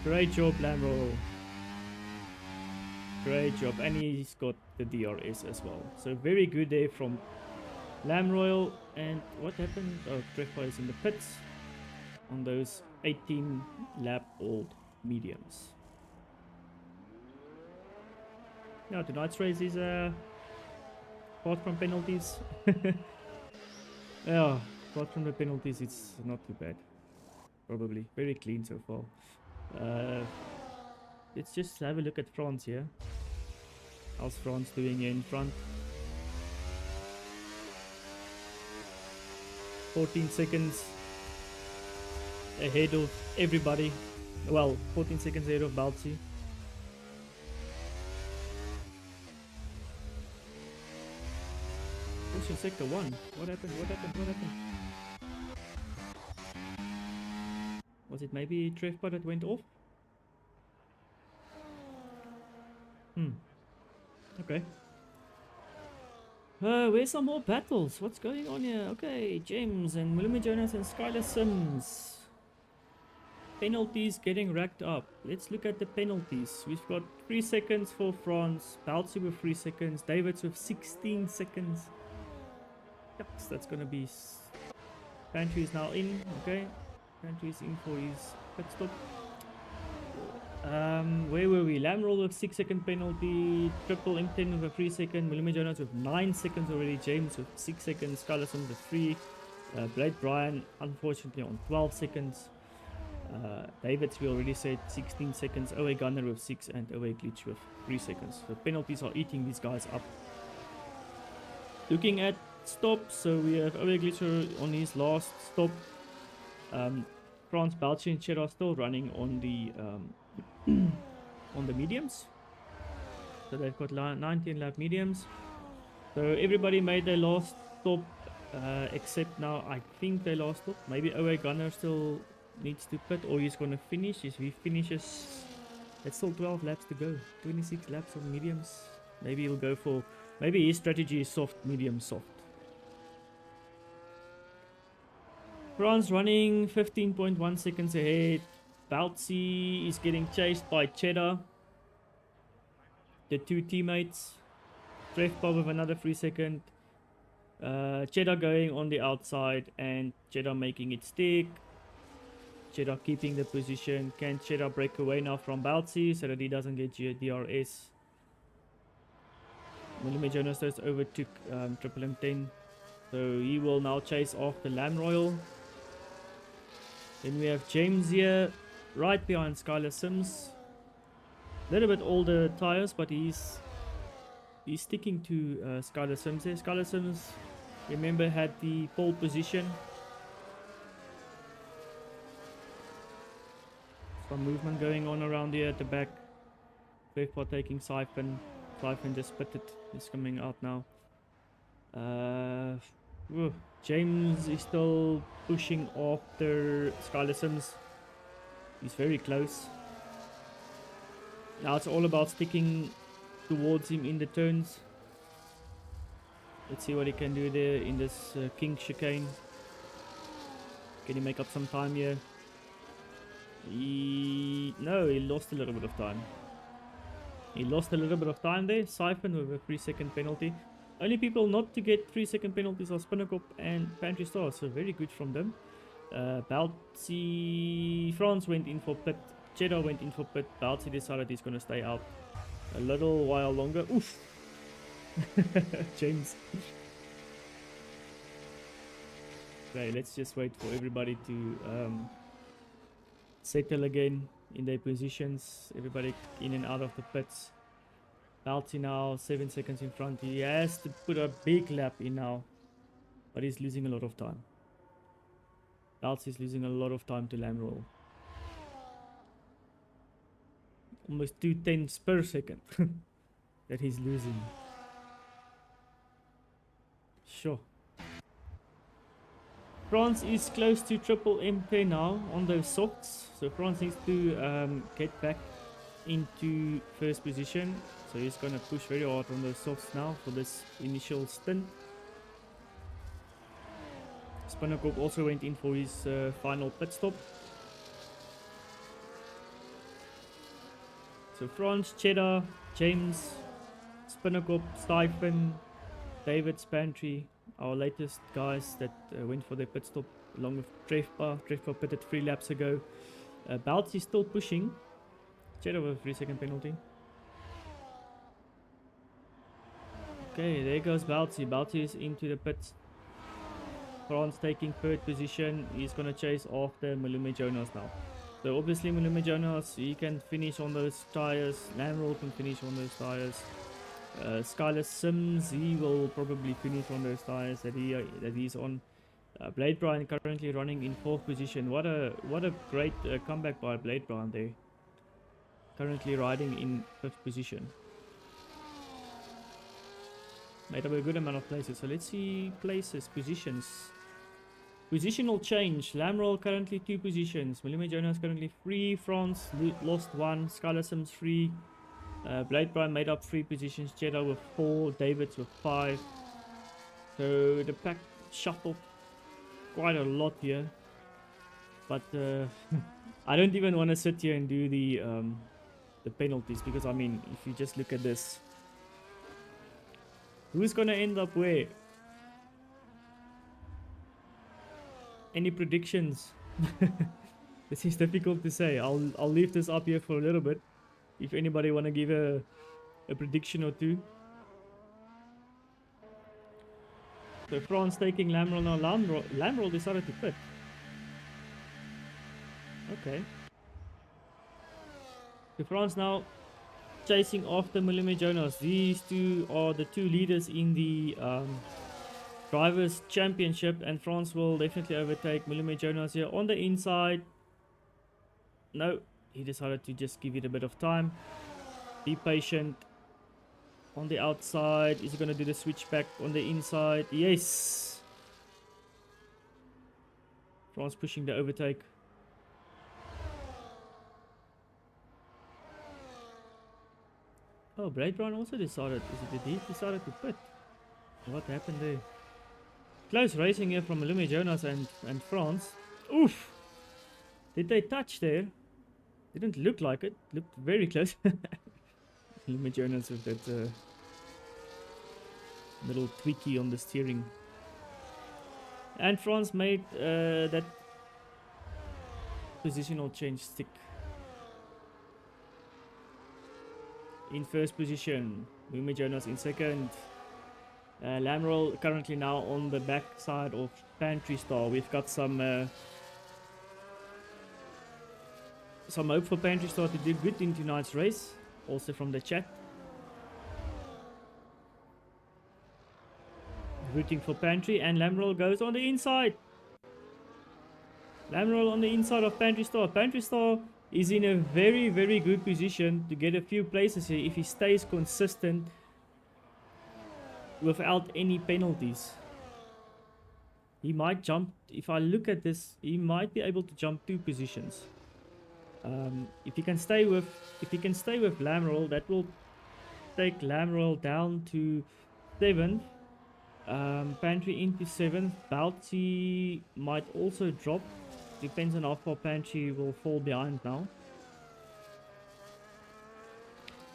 Great job, Lamroll. Great job. And he's got the DRS as well. So very good there from Lamb Royal. And what happened? Oh, Trevor is in the pits on those 18 lap old mediums. Now tonight's race is apart from penalties. Yeah, apart from the penalties, it's not too bad. Probably very clean so far. Let's just have a look at France here. How's France doing here in front? 14 seconds ahead of everybody. Well, 14 seconds ahead of Balzi. Caution sector 1. What happened? What happened? What happened? Was it maybe Trevor that went off? Okay. Where's some more battles? What's going on here? Okay, James and William Jonas and Skylar Sims. Penalties getting racked up. Let's look at the penalties. We've got 3 seconds for France. Balzi with 3 seconds. Davids with 16 seconds. Yucks, that's gonna be... Pantry is now in. Okay. Pantry is in for his pit stop. Where were we? Lamroll with 6 second penalty, Triple M10 with a 3 second, William Jonas with 9 seconds already, James with 6 seconds, Carlson with 3, Blade Brian unfortunately on 12 seconds, Davids we already said 16 seconds, OA Gunner with 6 and OA Glitch with 3 seconds. The penalties are eating these guys up. Looking at stops, so we have OA Glitcher on his last stop. France, Balchi and Chet are still running on the on the mediums, so they've got 19 lap mediums, so everybody made their last stop except now I think their last stop. Maybe OA Gunner still needs to pit, or he's gonna finish. If he finishes, it's still 12 laps to go, 26 laps on mediums. Maybe he'll go for, maybe his strategy is soft, medium, soft. France running 15.1 seconds ahead. Balzi is getting chased by Cheddar. The two teammates. Trevpa with another 3 second. Cheddar going on the outside and Cheddar making it stick. Cheddar keeping the position. Can Cheddar break away now from Balzi so that he doesn't get DRS? William Jonas just overtook Triple M10. So he will now chase off the Lamb Royal. Then we have James here, right behind Skylar Sims. A little bit older tires, but he's sticking to Skylar Sims here. Skylar Sims, remember, had the pole position. Some movement going on around here at the back. Trevpa taking Siphon. Siphon just pitted. He's coming out now. James is still pushing after Skylar Sims. He's very close. Now it's all about sticking towards him in the turns. Let's see what he can do there in this King chicane. Can he make up some time here? No, he lost a little bit of time. He lost a little bit of time there. Siphon with a 3 second penalty. Only people not to get 3 second penalties are Spinnakop and Pantry Star, so very good from them. Balzi, France went in for pit. Cheddar went in for pit. Balzi decided he's going to stay out a little while longer. Oof! James. Okay, let's just wait for everybody to settle again in their positions. Everybody in and out of the pits. Balzi now 7 seconds in front. He has to put a big lap in now, but he's losing a lot of time. Balzi is losing a lot of time to Lamb Roll. Almost 2 tenths per second that he's losing. Sure. France is close to Triple MP now on those softs, so France needs to get back into first position. So he's gonna push very hard on those softs now for this initial stint. Spinnakop also went in for his final pit stop. So France, Cheddar, James, Spinnakop, Stiphen, David, Pantry, our latest guys that went for their pit stop along with Trefpa. Trefpa pitted 3 laps ago. Bouncy still pushing. Cheddar with a 3-second penalty. Okay, there goes Bouncy. Bouncy is into the pits. France taking 3rd position. He's going to chase after Malume Jonas now. So obviously Malume Jonas, he can finish on those tires. Lamrel can finish on those tires. Skylar Sims, he will probably finish on those tires that he's on. Blade Brian currently running in 4th position. What a great comeback by Blade Brian there. Currently riding in 5th position. Made up a good amount of places. So let's see places, positions. Positional change. Lamrel currently 2 positions. Malume Jonas currently 3. France lost 1. Skylar Sims 3. Blade Brian made up 3 positions. Cheddar with 4. Davids with 5. So the pack shuffled quite a lot here. But I don't even want to sit here and do the penalties, because I mean, if you just look at this, who's gonna end up where? Any predictions? This is difficult to say. I'll leave this up here for a little bit. If anybody want to give a prediction or two. So France taking Lamrel now. Lamrel decided to pit. Okay. So France now chasing after Malume Jonas. These two are the 2 leaders in the Drivers' Championship, and France will definitely overtake Malume Jonas here on the inside. No, he decided to just give it a bit of time. Be patient. On the outside, is he going to do the switch back on the inside? Yes! France pushing the overtake. Oh, Blade Brian also decided. Did he decided to pit? What happened there? Close racing here from Malume Jonas and France. Oof! Did they touch there? Didn't look like it. Looked very close. Malume Jonas with that little tweaky on the steering. And France made that positional change stick. In 1st position, Malume Jonas in 2nd. Lamrel currently now on the back side of Pantry Star. We've got some hope for Pantry Star to do good in tonight's race, also from the chat. Rooting for Pantry, and Lamrel goes on the inside. Lamrel on the inside of Pantry Star. Pantry Star is in a very, very good position to get a few places here if he stays consistent without any penalties. He might jump, if I look at this, he might be able to jump 2 positions. If he can stay with Lamrel, that will take Lamrel down to 7th. Pantry into 7th. Bouncy might also drop. Depends on how far Pantry will fall behind now.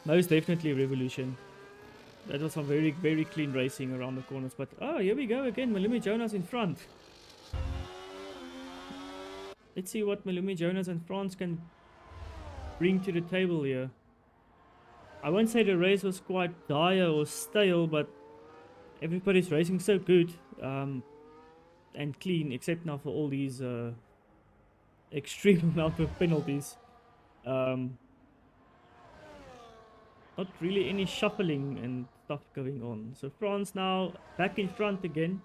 Most definitely Revolution. That was some very, very clean racing around the corners. But oh, here we go again. Malume Jonas in front. Let's see what Malume Jonas and France can bring to the table here. I won't say the race was quite dire or stale, but everybody's racing so good and clean, except now for all these extreme amount of penalties. Not really any shuffling and stuff going on. So France now back in front again.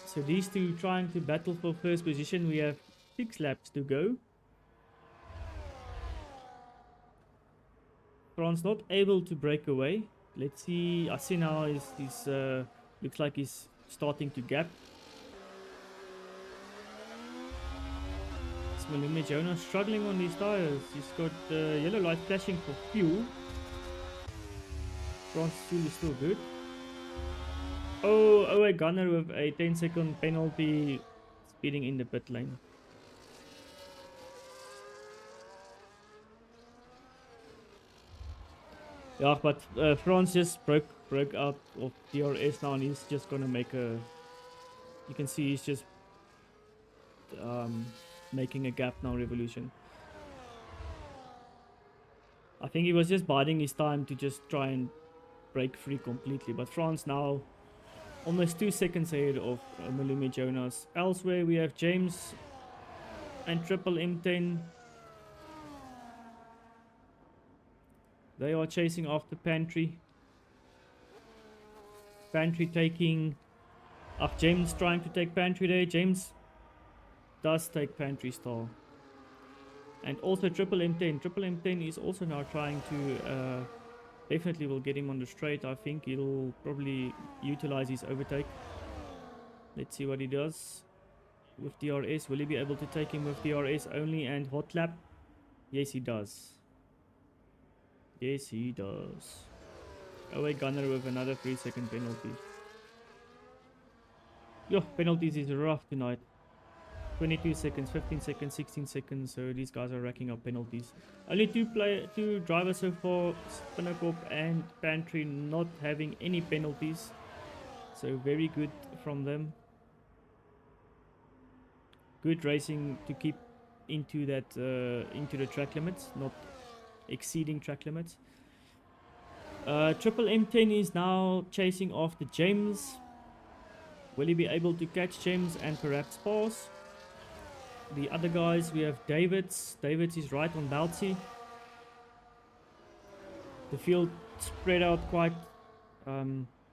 So these two trying to battle for 1st position. We have 6 laps to go. France not able to break away. Let's see. I see now he's looks like he's starting to gap. Malume Jonas struggling on these tires. He's got yellow light flashing for fuel. France fuel is still good. Oh, a gunner with a 10-second penalty speeding in the pit lane. Yeah, but France just broke out of DRS now, and he's just gonna make a. You can see he's just making a gap now. Revolution. I think he was just biding his time to just try and break free completely. But France now almost 2 seconds ahead of Malumi Jonas. Elsewhere we have James and Triple M10. They are chasing after Pantry. Pantry taking... James trying to take Pantry there. James does take Pantry Star. And also Triple M10. Triple M10 is also now trying to... definitely will get him on the straight. I think he'll probably utilize his overtake. Let's see what he does with DRS. Will he be able to take him with DRS only and hot lap? Yes, he does. Yes, he does. Away Gunner with another 3-second penalty. Yo, penalties is rough tonight. 22 seconds, 15 seconds, 16 seconds. So these guys are racking up penalties. Only two drivers so far, Spinnercorp and Pantry, not having any penalties. So very good from them. Good racing to keep into that into the track limits, not exceeding track limits. Triple M10 is now chasing after James. Will he be able to catch James and perhaps pass? The other guys, we have Davids. Davids is right on Balti. The field spread out quite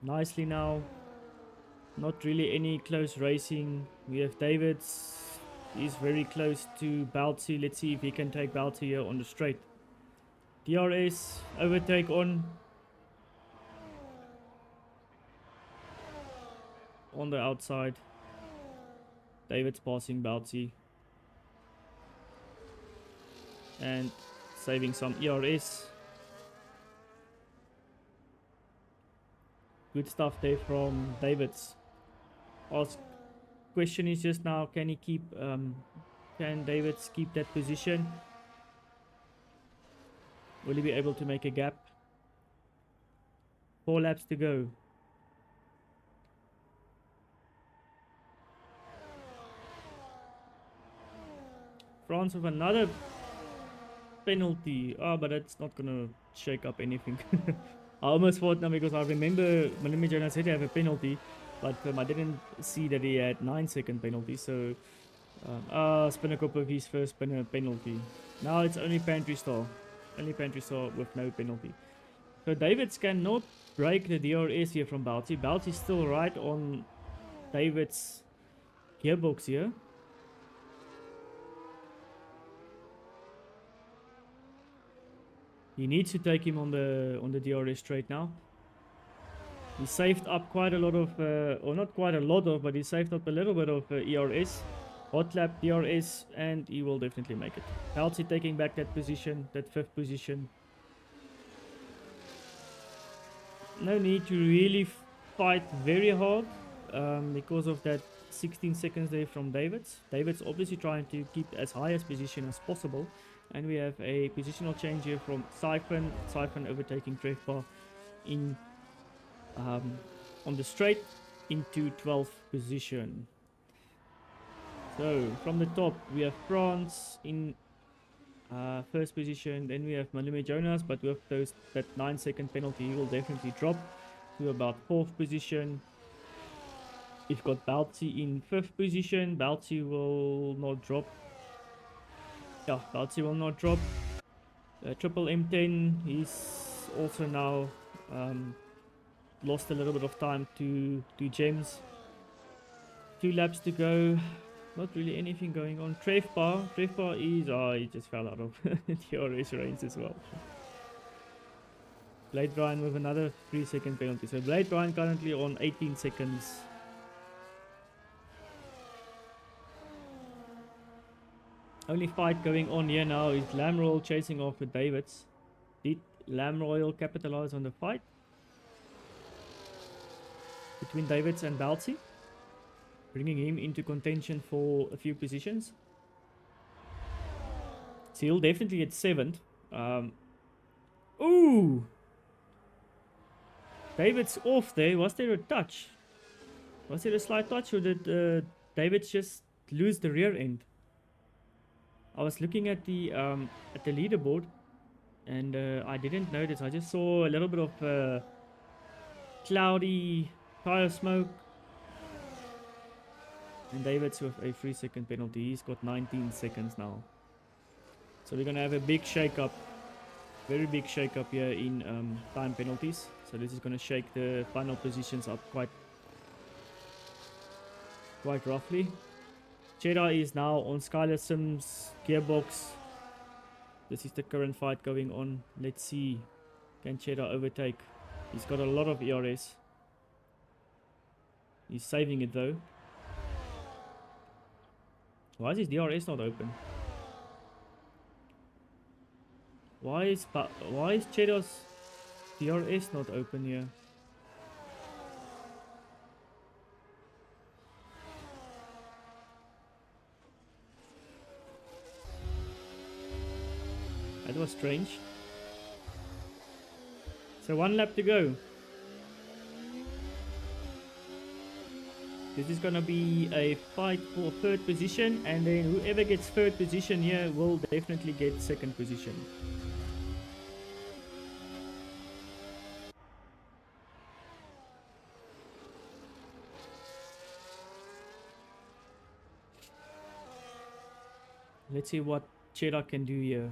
nicely now. Not really any close racing. We have Davids. He's very close to Balti. Let's see if he can take Balti here on the straight. DRS overtake on the outside. David's passing Balti and saving some ERS. Good stuff there from David's. Question is just now, can he keep can Davids keep that position? Will he be able to make a gap? 4 laps to go. France with another penalty. But that's not gonna shake up anything. I almost thought now, because I remember Malumi Jonas said he have a penalty, but I didn't see that he had 9-second penalty. So Spinnercorp with his first penalty. Now it's only Pantry Star. Only Pantry Star with no penalty. So Davids cannot break the DRS here from Balti. Balti's still right on David's gearbox here. He needs to take him on the DRS straight now. He saved up quite a lot of, or not quite a lot of, but he saved up a little bit of ERS. Hot lap, DRS, and he will definitely make it. Halsey taking back that position, that 5th position. No need to really fight very hard because of that 16 seconds there from Davids. Davids obviously trying to keep as high as position as possible. And we have a positional change here from Siphon. Siphon overtaking Trevbar in on the straight into 12th position. So from the top we have France in 1st position. Then we have Malumi Jonas, but with that 9-second penalty he will definitely drop to about 4th position. We've got Balti in 5th position. Balti will not drop. Yeah, Balti will not drop. Triple M10, he's also now lost a little bit of time to James. 2 laps to go. Not really anything going on. Trevbar is... he just fell out of DRS range as well. Blade Ryan with another 3-second penalty. So Blade Ryan currently on 18 seconds. Only fight going on here now is Lamroyal chasing after Davids. Did Lamroyal capitalize on the fight between Davids and Balti, bringing him into contention for a few positions? So he'll definitely get 7th. Ooh! David's off there. Was there a touch? Was there a slight touch, or did David just lose the rear end? I was looking at the leaderboard, and I didn't notice. I just saw a little bit of cloudy tire smoke. And David's with a 3-second penalty. He's got 19 seconds now. So we're gonna have a big shake-up. Very big shake-up here in time penalties. So this is gonna shake the final positions up quite roughly. Cheddar is now on Skylar Sims' gearbox. This is the current fight going on. Let's see. Can Cheddar overtake? He's got a lot of ERS. He's saving it though. Why is his DRS not open? Why is Cheddar's DRS not open here? That was strange. So 1 lap to go. This is gonna be a fight for 3rd position, and then whoever gets 3rd position here will definitely get 2nd position. Let's see what Cheddar can do here.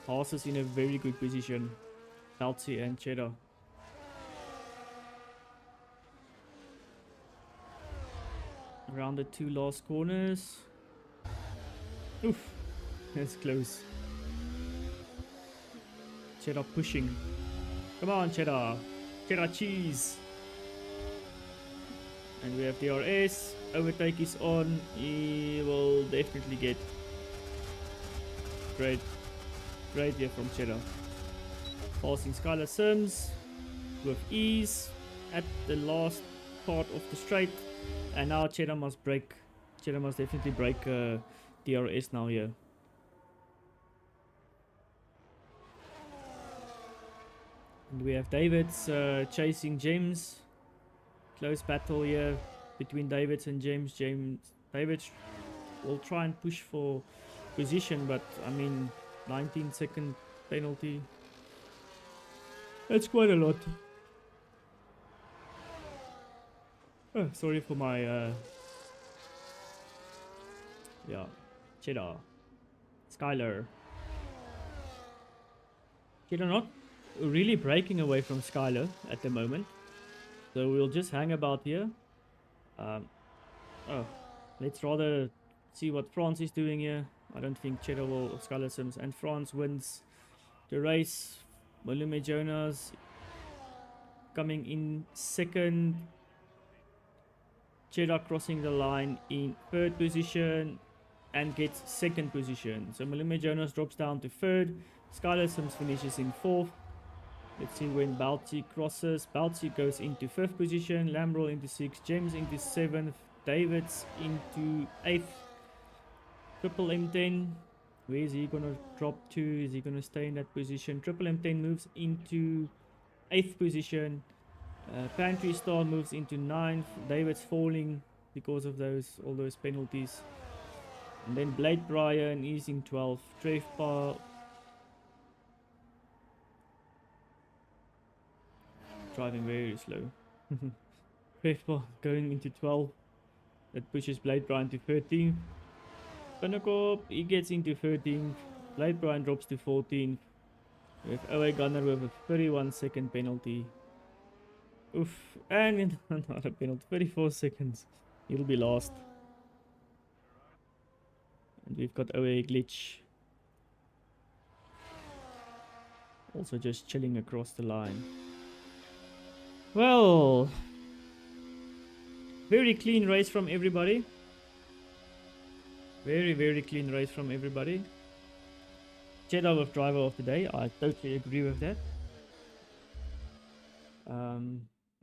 Haas is in a very good position. Beltsy and Cheddar. Around the 2 last corners. Oof, that's close. Cheddar pushing. Come on, Cheddar. Cheddar cheese. And we have DRS. Overtake is on. He will definitely get great here from Cheddar. Passing Skylar Sims with ease at the last part of the straight. And now Cheddar must break. Cheddar must definitely break DRS now here. And we have Davids chasing James. Close battle here between Davids and James. Davids will try and push for position, but I mean 19-second penalty. That's quite a lot. Oh, sorry for my yeah, Cheddar, Skylar. Cheddar not really breaking away from Skylar at the moment, so we'll just hang about here. Oh, let's rather see what France is doing here. I don't think Cheddar will, Skylar Sims, and France wins the race. Malume Jonas coming in 2nd. Cheddar crossing the line in 3rd position and gets 2nd position. So Malume Jonas drops down to 3rd. Skylar Sims finishes in 4th. Let's see when Beltsy crosses. Beltsy goes into 5th position. Lambrel into 6th. James into 7th. Davids into 8th. Triple M10. Where is he going to drop to? Is he going to stay in that position? Triple M10 moves into 8th position. Pantry Star moves into 9th. David's falling because of all those penalties. And then Blade Brian is in 12th. Trevpa driving very slow. Trevpa going into 12th. That pushes Blade Brian to 13th. Pinnacle, he gets into 13th. Blade Brian drops to 14th. We have OA Gunner with a 31-second penalty. Oof, and another penalty, 34 seconds. He'll be last. And we've got OA Glitch. Also just chilling across the line. Well, very clean race from everybody. Very clean race from everybody. Cheddar with driver of the day. I totally agree with that.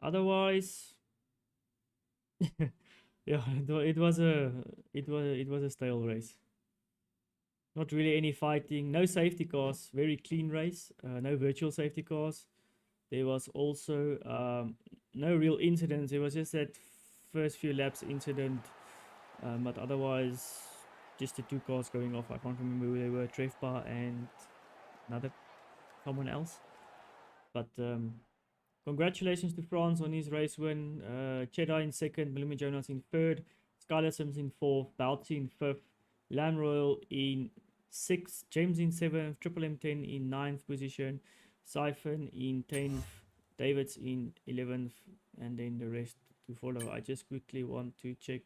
Otherwise, yeah, it was a stale race. Not really any fighting. No safety cars. Very clean race. No virtual safety cars. There was also no real incidents. It was just that first few laps incident, but otherwise just the two cars going off. I can't remember who they were, Trefbar and another someone else. But congratulations to France on his race win. Cheddar in second, Malumi Jonas in third, Skylar Sims in fourth, Bounty in fifth, Lamb Royal in sixth, James in seventh, Triple M10 in ninth position, Siphon in 10th, Davids in 11th, and then the rest to follow. I just quickly want to check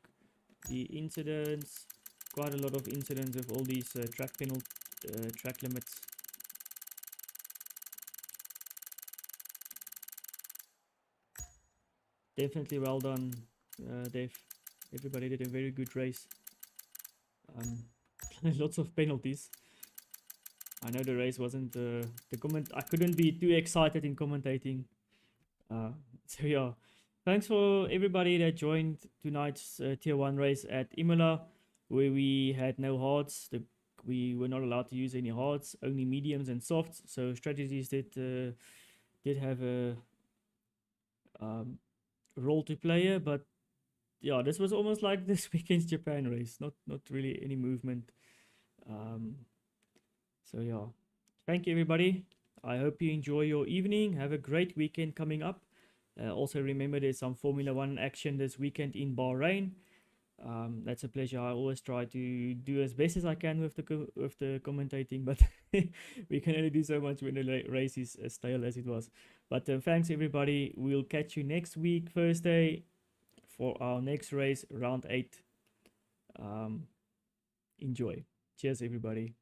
the incidents. Quite a lot of incidents of all these track limits. Definitely well done, Dave. Everybody did a very good race. Lots of penalties. I know the race wasn't the comment. I couldn't be too excited in commentating. So yeah, thanks for everybody that joined tonight's tier 1 race at Imola, where we had no hards. We were not allowed to use any hards, only mediums and softs. So strategies did have a role to play here, but yeah, this was almost like this weekend's Japan race. Not really any movement. So yeah, thank you everybody. I hope you enjoy your evening. Have a great weekend coming up. Also remember there's some Formula 1 action this weekend in Bahrain. That's a pleasure. I always try to do as best as I can with the commentating, but we can only do so much when the race is as stale as it was. But thanks everybody. We'll catch you next week, Thursday, for our next race, round 8. Enjoy. Cheers everybody.